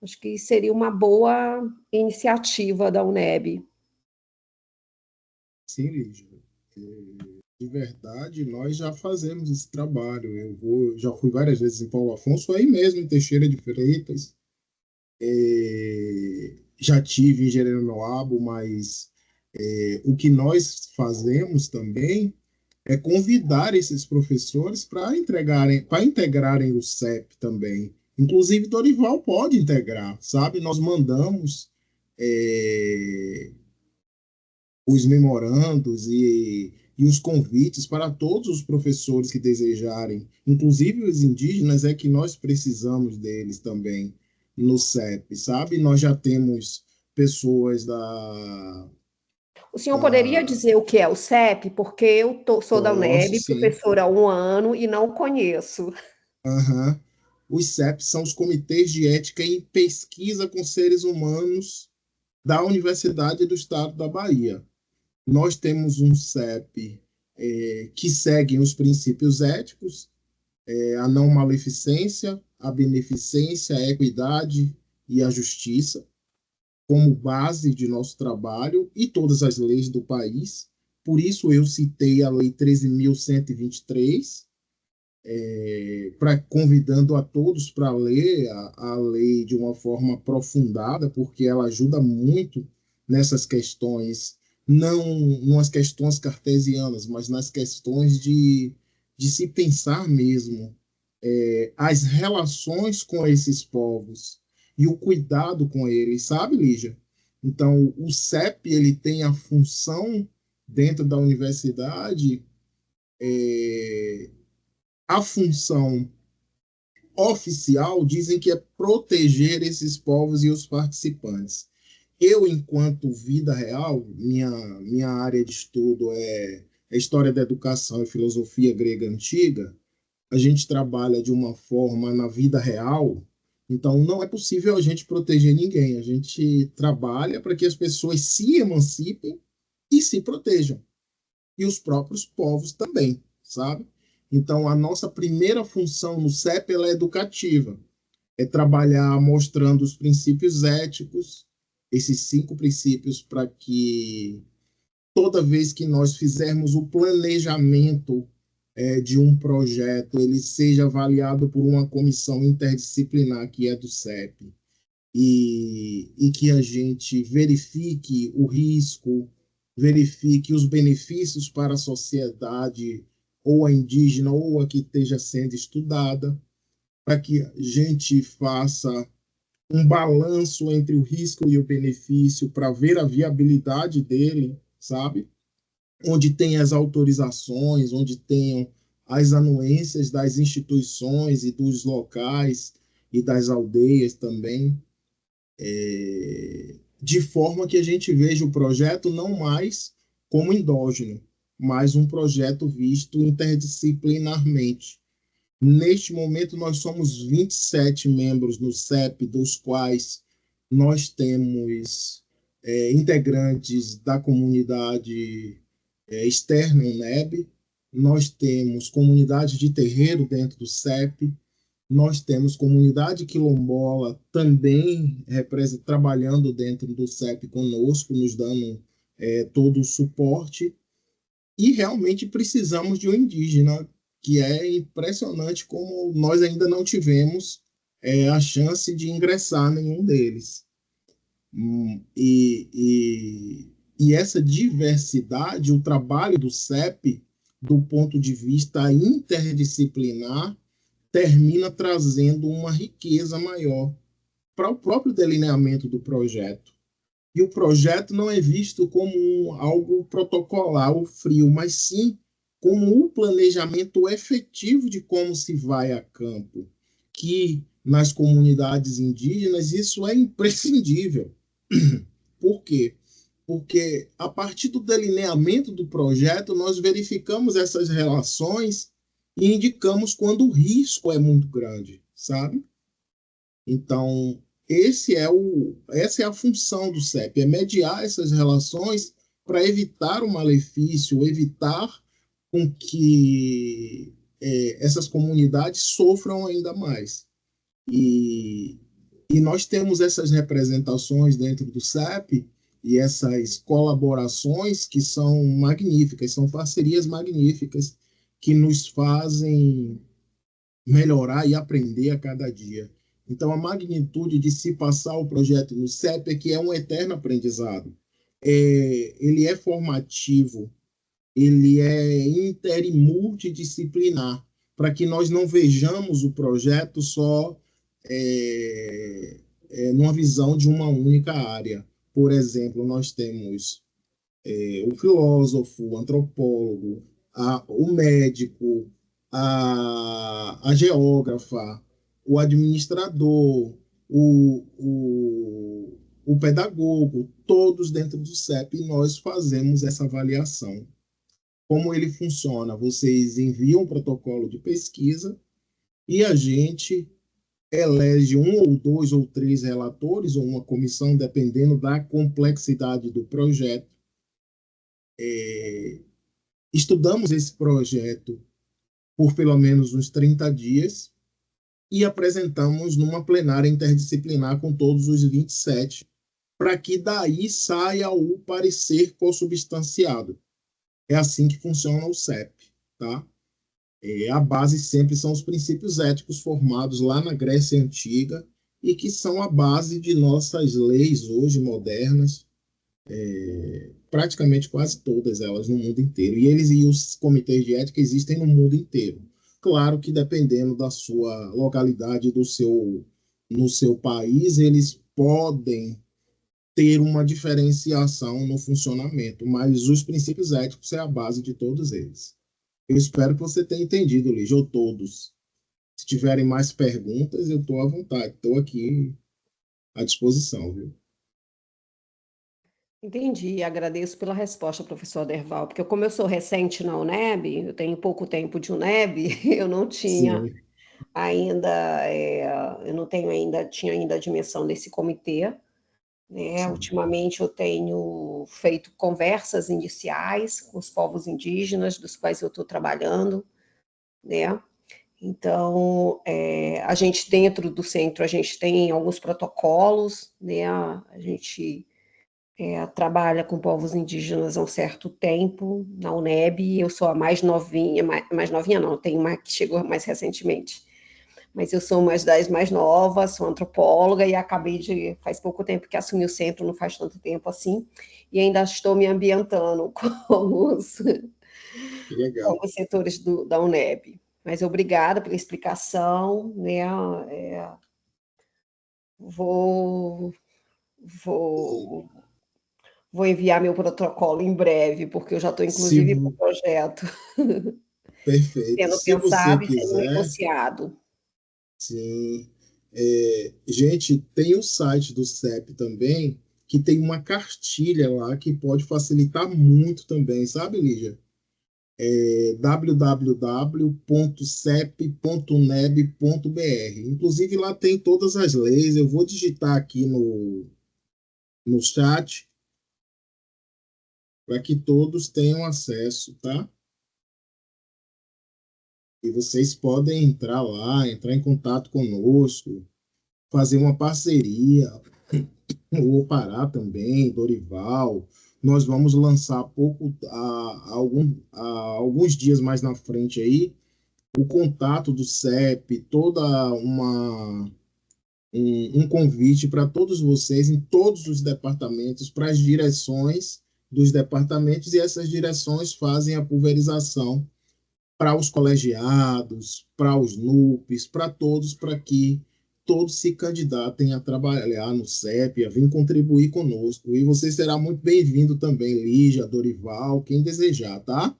Acho que seria uma boa iniciativa da UNEB. Sim, Lígia. De verdade, nós já fazemos esse trabalho. Já fui várias vezes em Paulo Afonso, aí mesmo em Teixeira de Freitas. Já tive em Jeremoabo, mas o que nós fazemos também é convidar esses professores para integrarem o CEP também. Inclusive, Dorival pode integrar, sabe? Nós mandamos os memorandos e os convites para todos os professores que desejarem, inclusive os indígenas, é que nós precisamos deles também no CEP, sabe? Nós já temos pessoas O senhor poderia dizer o que é o CEP? Porque eu sou da Posso, UNEB, sim. professora há um ano, e não conheço. Uhum. Os CEPs são os comitês de ética em pesquisa com seres humanos da Universidade do Estado da Bahia. Nós temos um CEP que segue os princípios éticos, a não maleficência, a beneficência, a equidade e a justiça, como base de nosso trabalho e todas as leis do país. Por isso eu citei a Lei 13.123, convidando a todos para ler a lei de uma forma aprofundada, porque ela ajuda muito nessas questões, não nas questões cartesianas, mas nas questões de se pensar mesmo as relações com esses povos e o cuidado com eles, sabe, Lígia? Então, o CEP ele tem a função dentro da universidade, a função oficial dizem que é proteger esses povos e os participantes. Eu, enquanto vida real, minha área de estudo é História da Educação e Filosofia Grega Antiga, a gente trabalha de uma forma na vida real, então não é possível a gente proteger ninguém. A gente trabalha para que as pessoas se emancipem e se protejam. E os próprios povos também, sabe? Então, a nossa primeira função no CEP ela é educativa. É trabalhar mostrando os princípios éticos, esses 5 princípios, para que toda vez que nós fizermos o planejamento de um projeto, ele seja avaliado por uma comissão interdisciplinar, que é do CEP, e que a gente verifique o risco, verifique os benefícios para a sociedade, ou a indígena, ou a que esteja sendo estudada, para que a gente faça um balanço entre o risco e o benefício para ver a viabilidade dele, sabe? Onde tem as autorizações, onde tenham as anuências das instituições e dos locais e das aldeias também, de forma que a gente veja o projeto não mais como endógeno, mas um projeto visto interdisciplinarmente. Neste momento, nós somos 27 membros no CEP, dos quais nós temos integrantes da comunidade externa UNEB, nós temos comunidade de terreiro dentro do CEP, nós temos comunidade quilombola também trabalhando dentro do CEP conosco, nos dando todo o suporte, e realmente precisamos de um indígena, que é impressionante como nós ainda não tivemos a chance de ingressar nenhum deles. E essa diversidade, o trabalho do CEP, do ponto de vista interdisciplinar, termina trazendo uma riqueza maior para o próprio delineamento do projeto. E o projeto não é visto como algo protocolar ou frio, mas sim como o planejamento efetivo de como se vai a campo, que nas comunidades indígenas isso é imprescindível. Por quê? Porque a partir do delineamento do projeto, nós verificamos essas relações e indicamos quando o risco é muito grande, sabe? Então, essa é a função do CEP, é mediar essas relações para evitar o malefício, evitar com que essas comunidades sofram ainda mais. E nós temos essas representações dentro do CEP e essas colaborações que são magníficas, são parcerias magníficas que nos fazem melhorar e aprender a cada dia. Então, a magnitude de se passar o projeto no CEP é que é um eterno aprendizado. Ele é formativo, ele é inter e multidisciplinar, para que nós não vejamos o projeto só numa visão de uma única área. Por exemplo, nós temos o filósofo, o antropólogo, o médico, a geógrafa, o administrador, o pedagogo, todos dentro do CEP, e nós fazemos essa avaliação. Como ele funciona? Vocês enviam um protocolo de pesquisa e a gente elege um ou dois ou três relatores ou uma comissão, dependendo da complexidade do projeto. Estudamos esse projeto por pelo menos uns 30 dias e apresentamos numa plenária interdisciplinar com todos os 27, para que daí saia o parecer consubstanciado. É assim que funciona o CEP, tá? A base sempre são os princípios éticos formados lá na Grécia Antiga e que são a base de nossas leis hoje modernas, praticamente quase todas elas no mundo inteiro. E eles e os comitês de ética existem no mundo inteiro. Claro que dependendo da sua localidade, no seu país, eles podem ter uma diferenciação no funcionamento, mas os princípios éticos é a base de todos eles. Eu espero que você tenha entendido, Lígia, ou todos. Se tiverem mais perguntas, eu estou à vontade, estou aqui à disposição, viu? Entendi, agradeço pela resposta, professor Aderval, porque como eu sou recente na UNEB, eu tenho pouco tempo de UNEB, eu não tinha Sim. ainda, eu não tenho ainda, tinha ainda a dimensão desse comitê, né? Sim. Ultimamente eu tenho feito conversas iniciais com os povos indígenas, dos quais eu estou trabalhando, né? Então, a gente dentro do centro, a gente tem alguns protocolos, né? A gente trabalha com povos indígenas há um certo tempo na UNEB, eu sou a mais novinha, mais novinha não, tem uma que chegou mais recentemente, mas eu sou uma das mais novas, sou antropóloga e faz pouco tempo que assumi o centro, não faz tanto tempo assim, e ainda estou me ambientando com os setores da UNEB. Mas obrigada pela explicação, né? Vou enviar meu protocolo em breve, porque eu já estou, inclusive, com o projeto Perfeito. sendo Se você pensado e sendo quiser, negociado. sim. Gente, tem o site do CEP também, que tem uma cartilha lá que pode facilitar muito também, sabe, Lígia? www.cep.neb.br. Inclusive, lá tem todas as leis. Eu vou digitar aqui no chat para que todos tenham acesso, tá? E vocês podem entrar lá, entrar em contato conosco, fazer uma parceria, o Pará também, Dorival. Nós vamos lançar alguns dias mais na frente aí o contato do CEP, toda um convite para todos vocês em todos os departamentos, para as direções dos departamentos, e essas direções fazem a pulverização para os colegiados, para os NUPs, para todos, para que todos se candidatem a trabalhar no CEP, a vir contribuir conosco. E você será muito bem-vindo também, Lígia, Dorival, quem desejar, tá?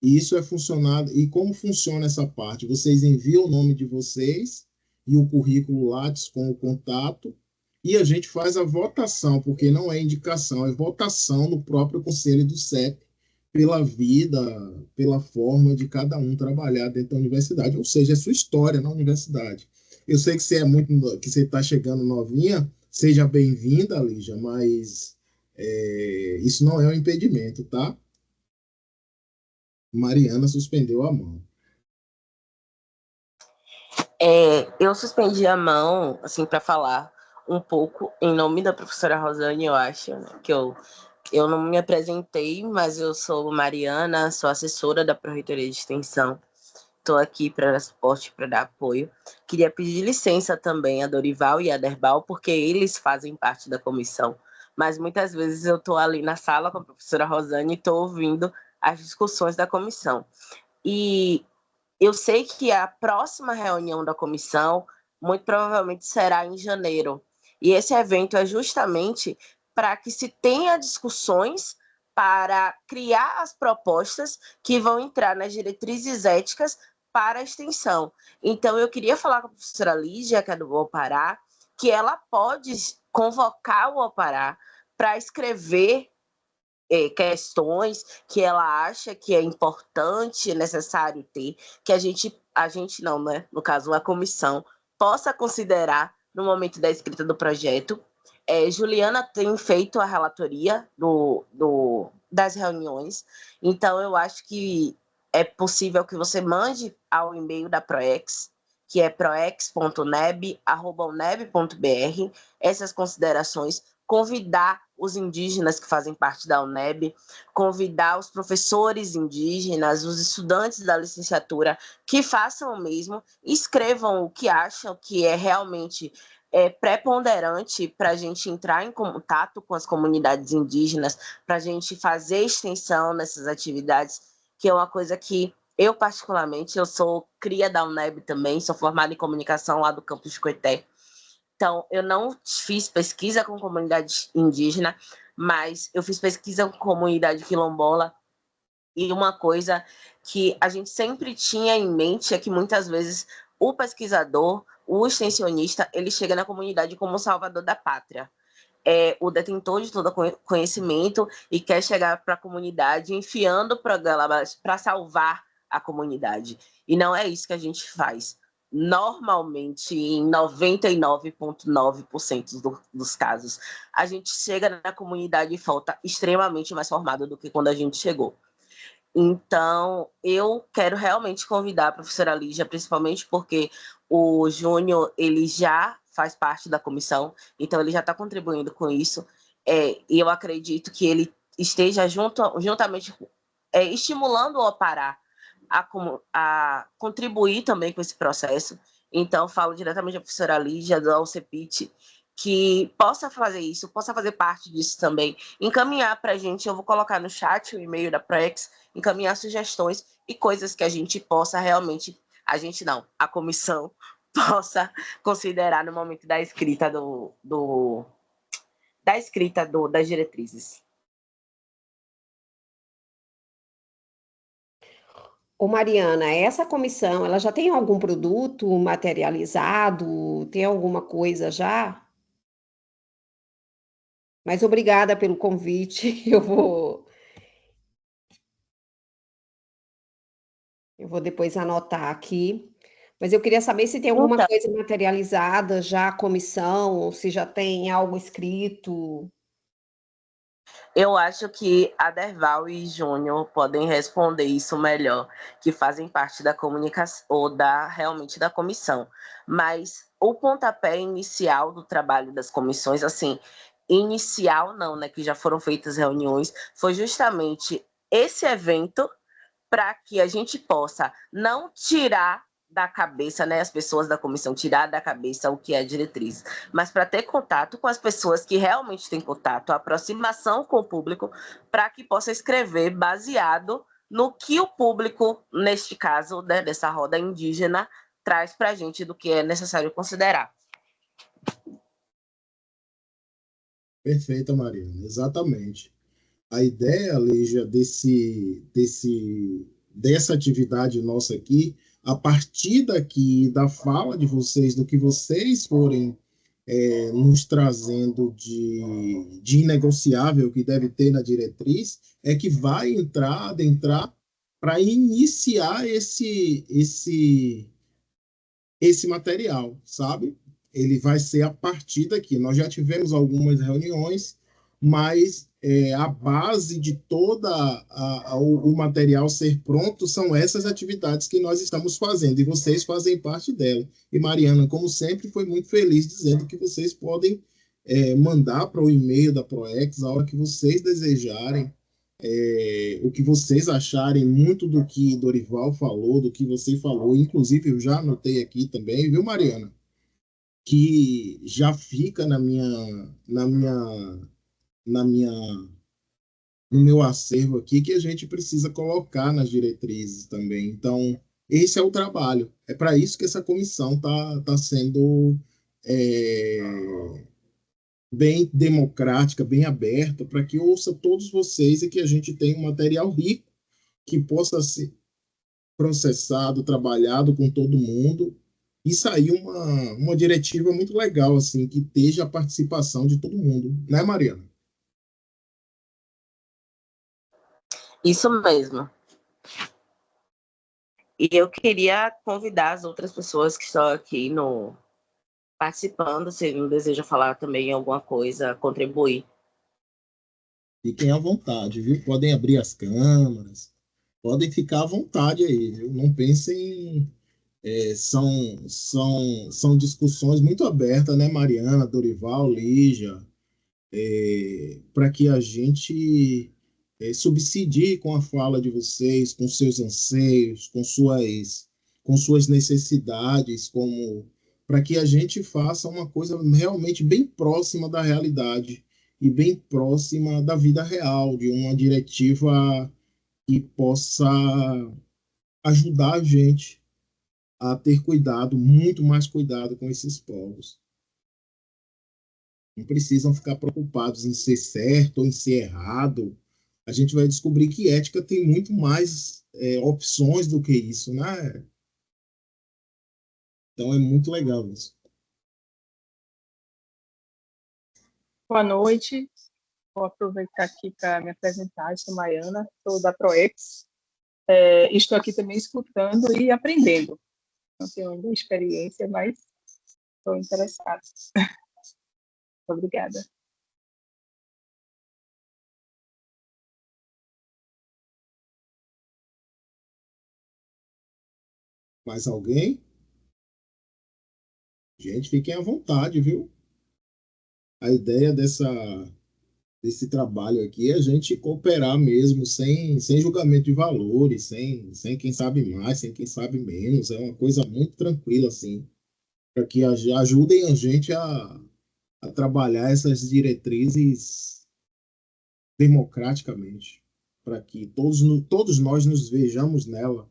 E isso é funcionado. E como funciona essa parte? Vocês enviam o nome de vocês e o currículo Lattes com o contato, e a gente faz a votação, porque não é indicação, é votação no próprio conselho do CEP, pela vida, pela forma de cada um trabalhar dentro da universidade, ou seja, é sua história na universidade. Eu sei que que você está chegando novinha, seja bem-vinda, Lígia, mas isso não é um impedimento, tá? Mariana suspendeu a mão. Eu suspendi a mão, assim, para falar um pouco em nome da professora Rosane, eu acho, né, que eu não me apresentei, mas eu sou Mariana, sou assessora da Pró-Reitoria de Extensão. Estou aqui para dar suporte, para dar apoio. Queria pedir licença também a Dorival e a Derbal, porque eles fazem parte da comissão. Mas muitas vezes eu estou ali na sala com a professora Rosane e estou ouvindo as discussões da comissão. E eu sei que a próxima reunião da comissão muito provavelmente será em janeiro. E esse evento é justamente para que se tenha discussões para criar as propostas que vão entrar nas diretrizes éticas para a extensão. Então, eu queria falar com a professora Lígia, que é do Pará, que ela pode convocar o Pará para escrever questões que ela acha que é importante, necessário ter, que a gente não, né? No caso, a comissão, possa considerar no momento da escrita do projeto. Juliana tem feito a relatoria das reuniões, então eu acho que é possível que você mande ao e-mail da Proex, que é proex.uneb@uneb.br, essas considerações, convidar os indígenas que fazem parte da UNEB, convidar os professores indígenas, os estudantes da licenciatura que façam o mesmo, escrevam o que acham que é realmente preponderante para a gente entrar em contato com as comunidades indígenas, para a gente fazer extensão nessas atividades, que é uma coisa que eu, particularmente, eu sou cria da UNEB também, sou formada em comunicação lá do campus de Coité. Então, eu não fiz pesquisa com comunidade indígena, mas eu fiz pesquisa com comunidade quilombola, e uma coisa que a gente sempre tinha em mente é que muitas vezes o pesquisador, o extensionista, ele chega na comunidade como o salvador da pátria. É o detentor de todo conhecimento e quer chegar para a comunidade enfiando programas para salvar a comunidade. E não é isso que a gente faz. Normalmente, em 99,9% dos casos, a gente chega na comunidade e volta extremamente mais formado do que quando a gente chegou. Então, eu quero realmente convidar a professora Lígia, principalmente porque o Júnior, ele já faz parte da comissão, então ele já está contribuindo com isso, e eu acredito que ele esteja juntamente estimulando o Pará a contribuir também com esse processo. Então, falo diretamente da professora Lígia, do AUCEPIT, que possa fazer isso, possa fazer parte disso também, encaminhar para a gente, eu vou colocar no chat o e-mail da Proex, encaminhar sugestões e coisas que a gente possa realmente, a gente não, a comissão possa considerar no momento da escrita das diretrizes. Ô Mariana, essa comissão, ela já tem algum produto materializado? Tem alguma coisa já? Mas obrigada pelo convite. Eu vou depois anotar aqui. Mas eu queria saber se tem alguma Então, coisa materializada já, a comissão, ou se já tem algo escrito. Eu acho que Aderval e Júnior podem responder isso melhor, que fazem parte da comunicação, ou realmente da comissão. Mas o pontapé inicial do trabalho das comissões, assim, inicial não, né, que já foram feitas reuniões, foi justamente esse evento para que a gente possa não tirar da cabeça, né, as pessoas da comissão, tirar da cabeça o que é diretriz, mas para ter contato com as pessoas que realmente têm contato, aproximação com o público, para que possa escrever baseado no que o público, neste caso, né, dessa roda indígena, traz para a gente do que é necessário considerar. Perfeita, Mariana, exatamente. A ideia, Lígia, dessa atividade nossa aqui, a partir daqui, da fala de vocês, do que vocês forem nos trazendo de inegociável que deve ter na diretriz, é que vai adentrar para iniciar esse material, sabe? Ele vai ser a partir daqui. Nós já tivemos algumas reuniões, mas a base de toda o material ser pronto são essas atividades que nós estamos fazendo, e vocês fazem parte dela. E Mariana, como sempre, foi muito feliz dizendo que vocês podem mandar para o e-mail da Proex a hora que vocês desejarem, o que vocês acharem muito do que Dorival falou, do que você falou, inclusive eu já anotei aqui também, viu, Mariana? Que já fica na minha, no meu acervo aqui, que a gente precisa colocar nas diretrizes também. Então, esse é o trabalho. É para isso que essa comissão tá sendo bem democrática, bem aberta, para que ouça todos vocês e que a gente tenha um material rico que possa ser processado, trabalhado com todo mundo e sair uma diretiva muito legal, assim, que esteja a participação de todo mundo, né, Mariana? Isso mesmo. E eu queria convidar as outras pessoas que estão aqui participando, se não deseja falar também alguma coisa, contribuir. Fiquem à vontade, viu? Podem abrir as câmeras, podem ficar à vontade aí, viu? Não pensem. São discussões muito abertas, né, Mariana, Dorival, Lígia, para que a gente subsidie com a fala de vocês, com seus anseios, com suas necessidades, como para que a gente faça uma coisa realmente bem próxima da realidade e bem próxima da vida real, de uma diretiva que possa ajudar a gente a ter cuidado, muito mais cuidado com esses povos. Não precisam ficar preocupados em ser certo ou em ser errado. A gente vai descobrir que ética tem muito mais opções do que isso, né? Então é muito legal isso. Boa noite. Vou aproveitar aqui para me apresentar. Sou Maiana, sou da Proex. Estou aqui também escutando e aprendendo. Não tenho ainda experiência, mas estou interessada. Obrigada. Mais alguém? Gente, fiquem à vontade, viu? A ideia desse trabalho aqui é a gente cooperar mesmo, sem julgamento de valores, sem quem sabe mais, sem quem sabe menos. É uma coisa muito tranquila, assim, para que ajudem a gente a trabalhar essas diretrizes democraticamente, para que todos nós nos vejamos nela.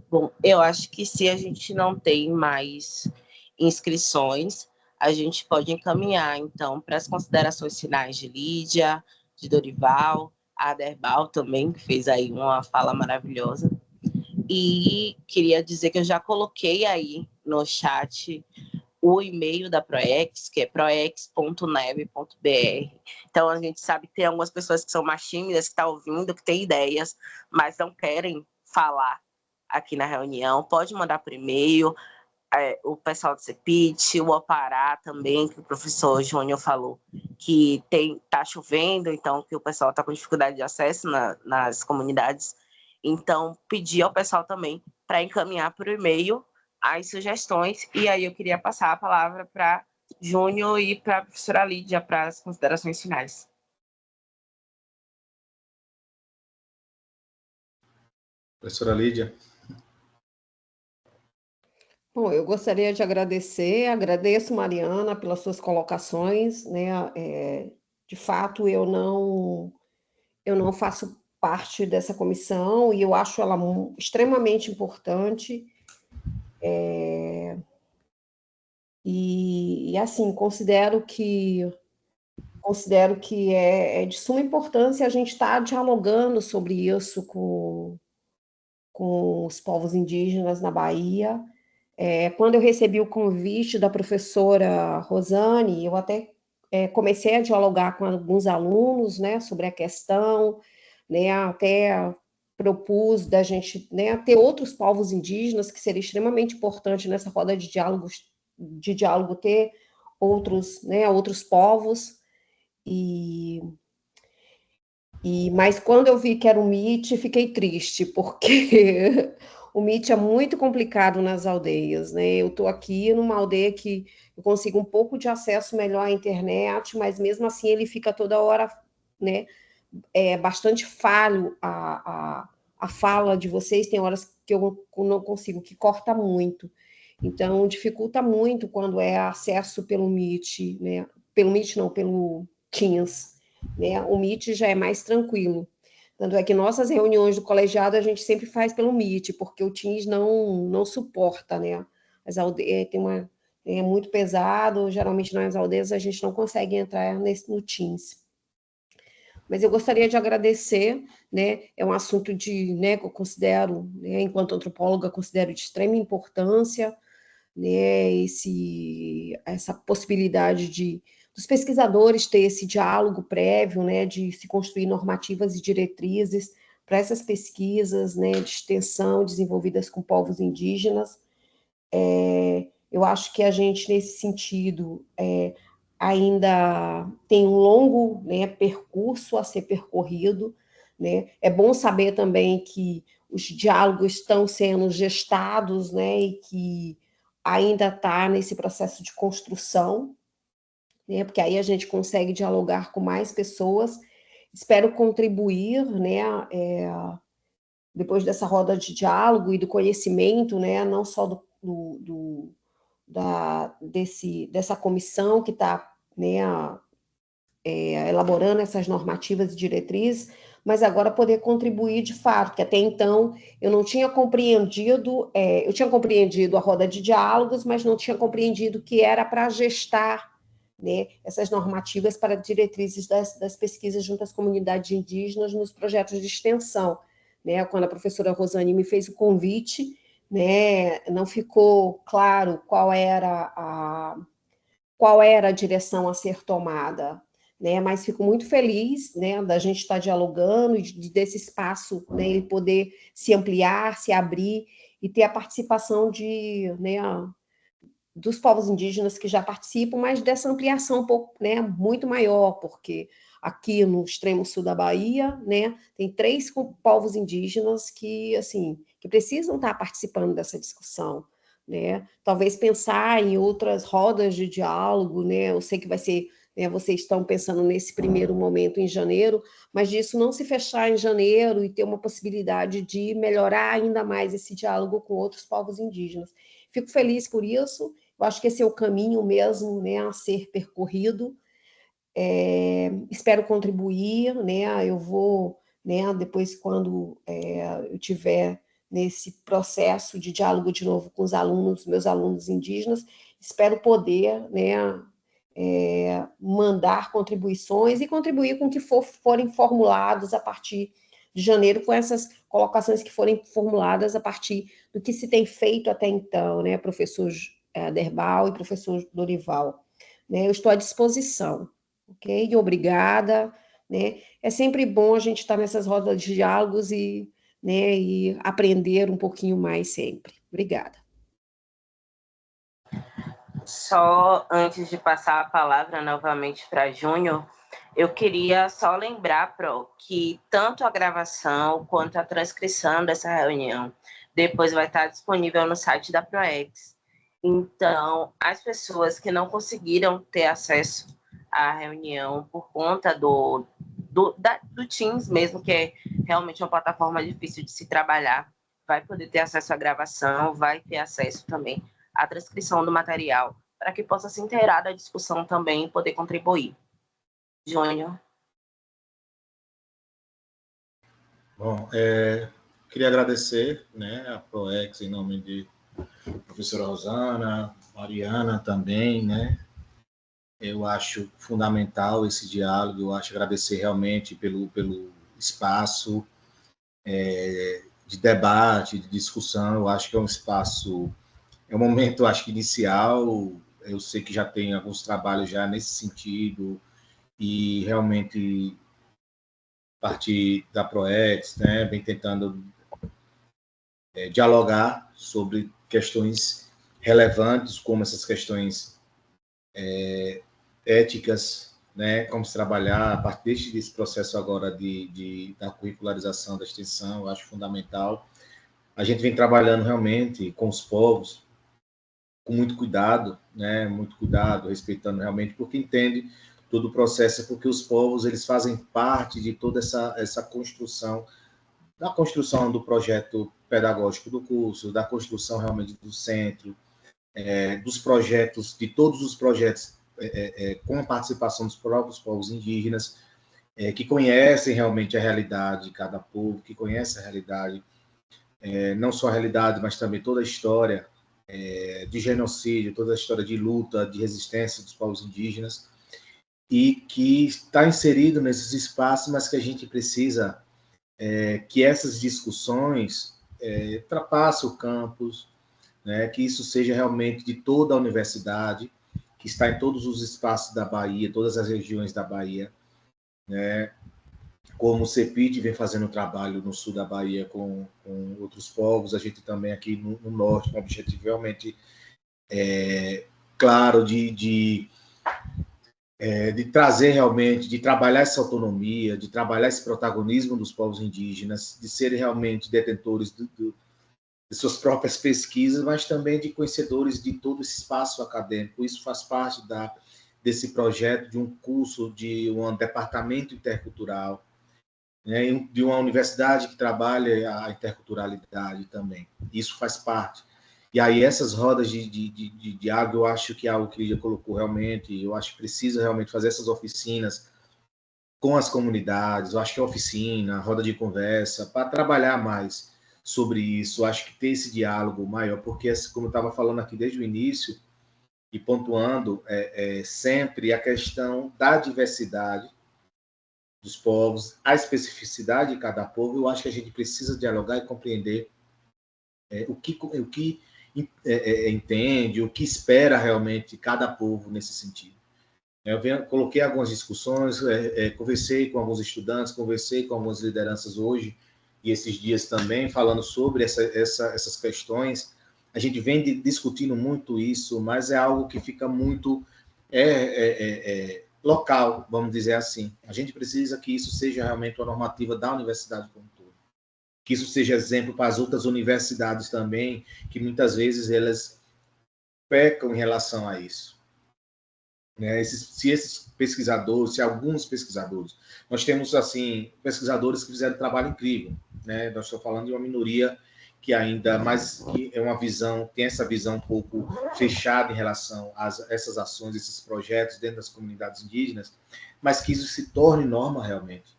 Bom, eu acho que se a gente não tem mais inscrições, a gente pode encaminhar, então, para as considerações finais de Lídia, de Dorival, a Aderbal também, que fez aí uma fala maravilhosa. E queria dizer que eu já coloquei aí no chat o e-mail da Proex, que é proex.neb.br. Então, a gente sabe que tem algumas pessoas que são mais tímidas, que estão ouvindo, que têm ideias, mas não querem falar aqui na reunião. Pode mandar por e-mail. O pessoal do CEPIT, o Opará também, que o professor Júnior falou, que está chovendo, então que o pessoal está com dificuldade de acesso nas comunidades. Então, pedir ao pessoal também para encaminhar por e-mail as sugestões, e aí eu queria passar a palavra para Júnior e para a professora Lídia para as considerações finais. Professora Lídia. Bom, eu gostaria de agradeço, Mariana, pelas suas colocações, né? De fato, eu não faço parte dessa comissão e eu acho ela extremamente importante. E assim, considero que é de suma importância a gente estar dialogando sobre isso com os povos indígenas na Bahia. Quando eu recebi o convite da professora Rosane, eu até comecei a dialogar com alguns alunos, né, sobre a questão, né, até propus da gente, né, ter outros povos indígenas, que seria extremamente importante nessa roda de diálogo ter outros, né, outros povos, mas quando eu vi que era o MIT, fiquei triste, porque o MIT é muito complicado nas aldeias, né? Eu estou aqui numa aldeia que eu consigo um pouco de acesso melhor à internet, mas mesmo assim ele fica toda hora, né? É bastante falho a fala de vocês, tem horas que eu não consigo, que corta muito. Então, dificulta muito quando é acesso pelo Meet, né? Pelo Meet não, pelo Teams, né? O Meet já é mais tranquilo. Tanto é que nossas reuniões do colegiado a gente sempre faz pelo Meet, porque o Teams não suporta, né? As aldeias é muito pesado, geralmente nas aldeias a gente não consegue entrar no Teams. Mas eu gostaria de agradecer, né? É um assunto né, que eu considero, né, enquanto antropóloga, considero de extrema importância, né, essa possibilidade dos pesquisadores ter esse diálogo prévio, né, de se construir normativas e diretrizes para essas pesquisas, né, de extensão desenvolvidas com povos indígenas. Eu acho que a gente, nesse sentido, ainda tem um longo, né, percurso a ser percorrido, né? É bom saber também que os diálogos estão sendo gestados, né, e que ainda está nesse processo de construção, né, porque aí a gente consegue dialogar com mais pessoas. Espero contribuir, né, depois dessa roda de diálogo e do conhecimento, né, não só dessa comissão que está, né, elaborando essas normativas e diretrizes, mas agora poder contribuir de fato, que até então eu não tinha compreendido, eu tinha compreendido a roda de diálogos, mas não tinha compreendido que era para gestar, né, essas normativas para diretrizes das pesquisas junto às comunidades indígenas nos projetos de extensão, né? Quando a professora Rosane me fez o convite, né, não ficou claro qual era a direção a ser tomada, né? Mas fico muito feliz, né, da gente estar dialogando e desse espaço, né, ele poder se ampliar, se abrir e ter a participação né, dos povos indígenas que já participam, mas dessa ampliação um pouco, né, muito maior, porque aqui no extremo sul da Bahia, né, tem 3 povos indígenas que, assim, que precisam estar participando dessa discussão, né? Talvez pensar em outras rodas de diálogo, né? Eu sei que vai ser, né, vocês estão pensando nesse primeiro momento em janeiro, mas disso não se fechar em janeiro e ter uma possibilidade de melhorar ainda mais esse diálogo com outros povos indígenas. Fico feliz por isso. Eu acho que esse é o caminho mesmo, né, a ser percorrido. Espero contribuir, né? Eu vou, né, depois, quando eu tiver nesse processo de diálogo de novo com os alunos, meus alunos indígenas, espero poder, né, mandar contribuições e contribuir com o que forem formulados a partir de janeiro, com essas colocações que forem formuladas a partir do que se tem feito até então, né, professor Aderbal e professor Dorival. Né? Eu estou à disposição, ok? E obrigada, né? É sempre bom a gente estar nessas rodas de diálogos né, e aprender um pouquinho mais sempre. Obrigada. Só antes de passar a palavra novamente para Júnior, eu queria só lembrar, Pro, que tanto a gravação quanto a transcrição dessa reunião depois vai estar disponível no site da ProEx. Então, as pessoas que não conseguiram ter acesso à reunião por conta do Teams mesmo, que é realmente uma plataforma difícil de se trabalhar, vai poder ter acesso à gravação, vai ter acesso também à transcrição do material, para que possa se inteirar da discussão também e poder contribuir. Júnior. Bom, queria agradecer, né, a ProEx em nome de professora Rosana, Mariana também, né? Eu acho fundamental esse diálogo, eu acho agradecer realmente pelo espaço de debate, de discussão. Eu acho que é um espaço, é um momento, acho que inicial. Eu sei que já tem alguns trabalhos já nesse sentido, e realmente a partir da ProEx, né, vem tentando dialogar sobre questões relevantes, como essas questões éticas, né, como se trabalhar a partir desse processo agora da curricularização da extensão. Eu acho fundamental. A gente vem trabalhando realmente com os povos, com muito cuidado, né, muito cuidado, respeitando realmente, porque entende todo o processo, porque os povos, eles fazem parte de toda essa construção, da construção do projeto pedagógico do curso, da construção realmente do centro, dos projetos, de todos os projetos com a participação dos próprios povos indígenas, que conhecem realmente a realidade de cada povo, que conhecem a realidade, não só a realidade, mas também toda a história de genocídio, toda a história de luta, de resistência dos povos indígenas, e que está inserido nesses espaços, mas que a gente precisa que essas discussões ultrapassem o campus, né, que isso seja realmente de toda a universidade, que está em todos os espaços da Bahia, todas as regiões da Bahia, né, como o CEPID vem fazendo trabalho no sul da Bahia com outros povos, a gente também aqui no norte, com o objetivo realmente claro de trazer realmente, de trabalhar essa autonomia, de trabalhar esse protagonismo dos povos indígenas, de serem realmente detentores de suas próprias pesquisas, mas também de conhecedores de todo esse espaço acadêmico. Isso faz parte desse projeto de um curso, de um departamento intercultural, né, de uma universidade que trabalha a interculturalidade também. Isso faz parte. E aí essas rodas de diálogo, eu acho que é algo que ele já colocou realmente, eu acho que precisa realmente fazer essas oficinas com as comunidades. Eu acho que é oficina, roda de conversa, para trabalhar mais sobre isso. Eu acho que ter esse diálogo maior, porque, como eu estava falando aqui desde o início, e pontuando sempre a questão da diversidade dos povos, a especificidade de cada povo. Eu acho que a gente precisa dialogar e compreender o que entende, o que espera realmente cada povo nesse sentido. Coloquei algumas discussões, conversei com alguns estudantes, conversei com algumas lideranças hoje e esses dias também, falando sobre essas questões. A gente vem discutindo muito isso, mas é algo que fica muito local, vamos dizer assim. A gente precisa que isso seja realmente uma normativa da universidade como um todo. Que isso seja exemplo para as outras universidades também, que muitas vezes elas pecam em relação a isso. Se esses pesquisadores, se alguns pesquisadores, nós temos assim pesquisadores que fizeram um trabalho incrível, né? Nós estamos falando de uma minoria que ainda mais que é uma visão, tem essa visão um pouco fechada em relação a essas ações, esses projetos dentro das comunidades indígenas, mas que isso se torne norma realmente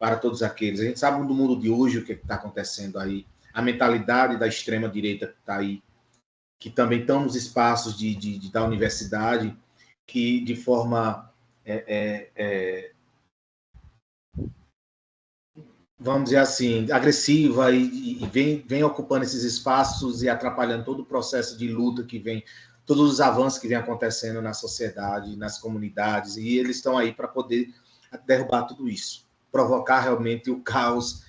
para todos aqueles. A gente sabe do mundo de hoje o que está acontecendo aí, a mentalidade da extrema direita que está aí, que também estão nos espaços da universidade, que de forma vamos dizer assim, agressiva e vem ocupando esses espaços e atrapalhando todo o processo de luta que vem, todos os avanços que vem acontecendo na sociedade, nas comunidades, e eles estão aí para poder derrubar tudo isso, provocar realmente o caos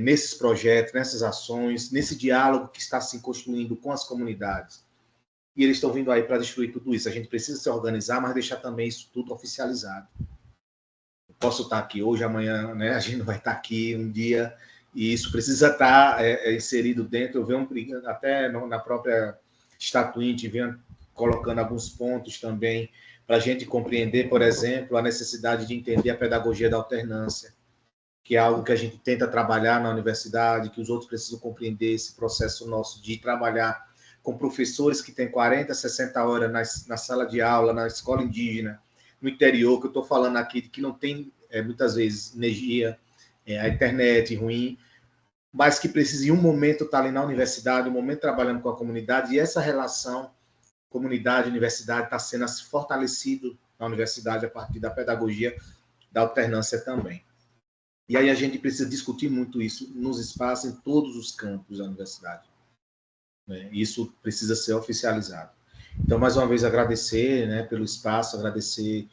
nesses projetos, nessas ações, nesse diálogo que está se construindo com as comunidades. E eles estão vindo aí para destruir tudo isso. A gente precisa se organizar, mas deixar também isso tudo oficializado. Eu posso estar aqui hoje, amanhã, né? A gente não vai estar aqui um dia, e isso precisa estar inserido dentro. Eu venho até na própria Statuinte, venho colocando alguns pontos também para a gente compreender, por exemplo, a necessidade de entender a pedagogia da alternância, que é algo que a gente tenta trabalhar na universidade, que os outros precisam compreender esse processo nosso de trabalhar com professores que têm 40, 60 horas na sala de aula, na escola indígena, no interior, que eu estou falando aqui, que não tem, muitas vezes, energia, a internet ruim, mas que precisa, em um momento, estar ali na universidade, um momento trabalhando com a comunidade, e essa relação comunidade-universidade está sendo fortalecido na universidade a partir da pedagogia da alternância também. E aí a gente precisa discutir muito isso nos espaços, em todos os campos da universidade. Isso precisa ser oficializado. Então, mais uma vez, agradecer, né, pelo espaço, agradecer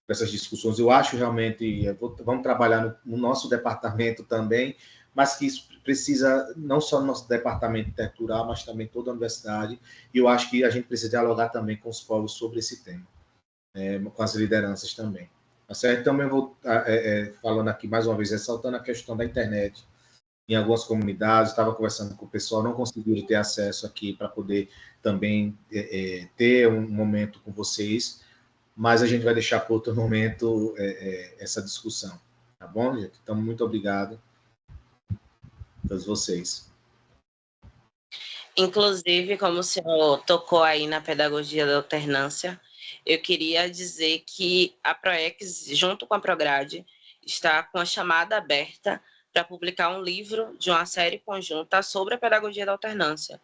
por essas discussões. Eu acho realmente, vamos trabalhar no nosso departamento também, mas que isso precisa, não só no nosso departamento intercultural, mas também toda a universidade, e eu acho que a gente precisa dialogar também com os povos sobre esse tema, com as lideranças também. Tá certo? Também vou falando aqui, mais uma vez, ressaltando a questão da internet, em algumas comunidades, estava conversando com o pessoal, não conseguiram ter acesso aqui para poder também ter um momento com vocês, mas a gente vai deixar para outro momento essa discussão, tá bom, gente? Então, muito obrigado a todos vocês. Inclusive, como o senhor tocou aí na pedagogia da alternância, eu queria dizer que a PROEX, junto com a Prograde, está com a chamada aberta para publicar um livro de uma série conjunta sobre a pedagogia da alternância.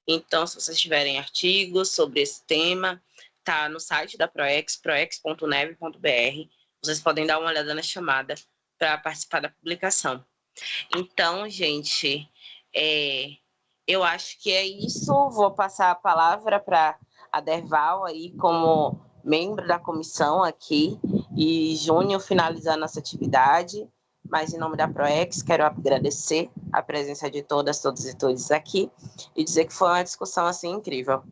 Então, se vocês tiverem artigos sobre esse tema, está no site da PROEX, proex.neb.br. Vocês podem dar uma olhada na chamada para participar da publicação. Então, gente, eu acho que é isso. Vou passar a palavra para a Derval aí como membro da comissão aqui e Júnior finalizar nossa atividade. Mas, em nome da PROEX, quero agradecer a presença de todas, todos e todos aqui e dizer que foi uma discussão, assim, incrível.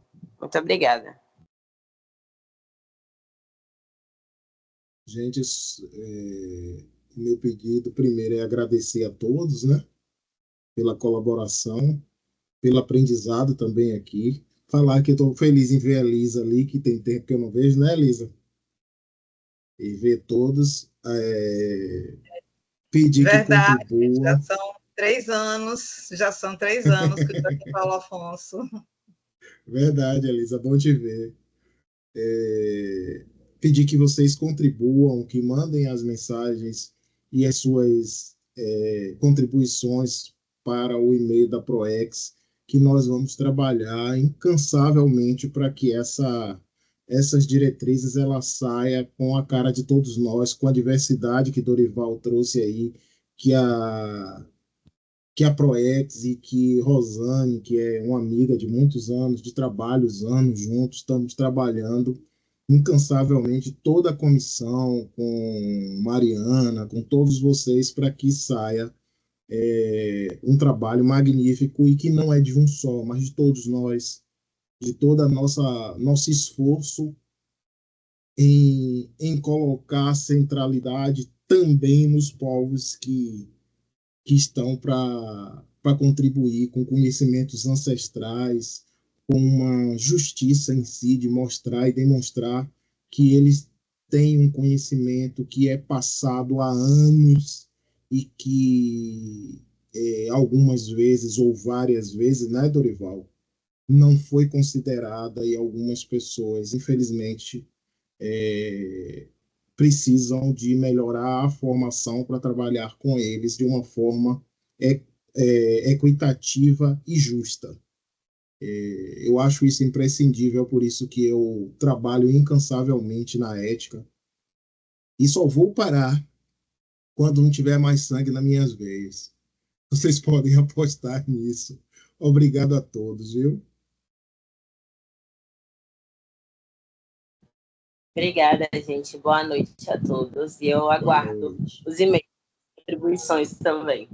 Muito obrigada. Gente, meu pedido primeiro é agradecer a todos, né, pela colaboração, pelo aprendizado também aqui. Falar que eu estou feliz em ver a Lisa ali, que tem tempo que eu não vejo, né, Lisa? E ver todos. Pedir Verdade, que contribua. Já são 3 anos que eu estou aqui com o Paulo Afonso. Verdade, Elisa, bom te ver. Pedir que vocês contribuam, que mandem as mensagens e as suas contribuições para o e-mail da PROEX, que nós vamos trabalhar incansavelmente para que essas diretrizes ela saia com a cara de todos nós, com a diversidade que Dorival trouxe aí, que a PROEX e que Rosane, que é uma amiga de muitos anos, de trabalhos, anos juntos, estamos trabalhando incansavelmente, toda a comissão, com Mariana, com todos vocês, para que saia um trabalho magnífico e que não é de um só, mas de todos nós, de toda a nosso esforço em colocar centralidade também nos povos que estão para contribuir com conhecimentos ancestrais, com uma justiça em si, de mostrar e demonstrar que eles têm um conhecimento que é passado há anos e que algumas vezes ou várias vezes, né, Dorival, não foi considerada e algumas pessoas, infelizmente, precisam de melhorar a formação para trabalhar com eles de uma forma equitativa e justa. Eu acho isso imprescindível, por isso que eu trabalho incansavelmente na ética e só vou parar quando não tiver mais sangue nas minhas veias. Vocês podem apostar nisso. Obrigado a todos, viu? Obrigada, gente. Boa noite a todos. E eu Boa aguardo noite. os e-mails, contribuições também.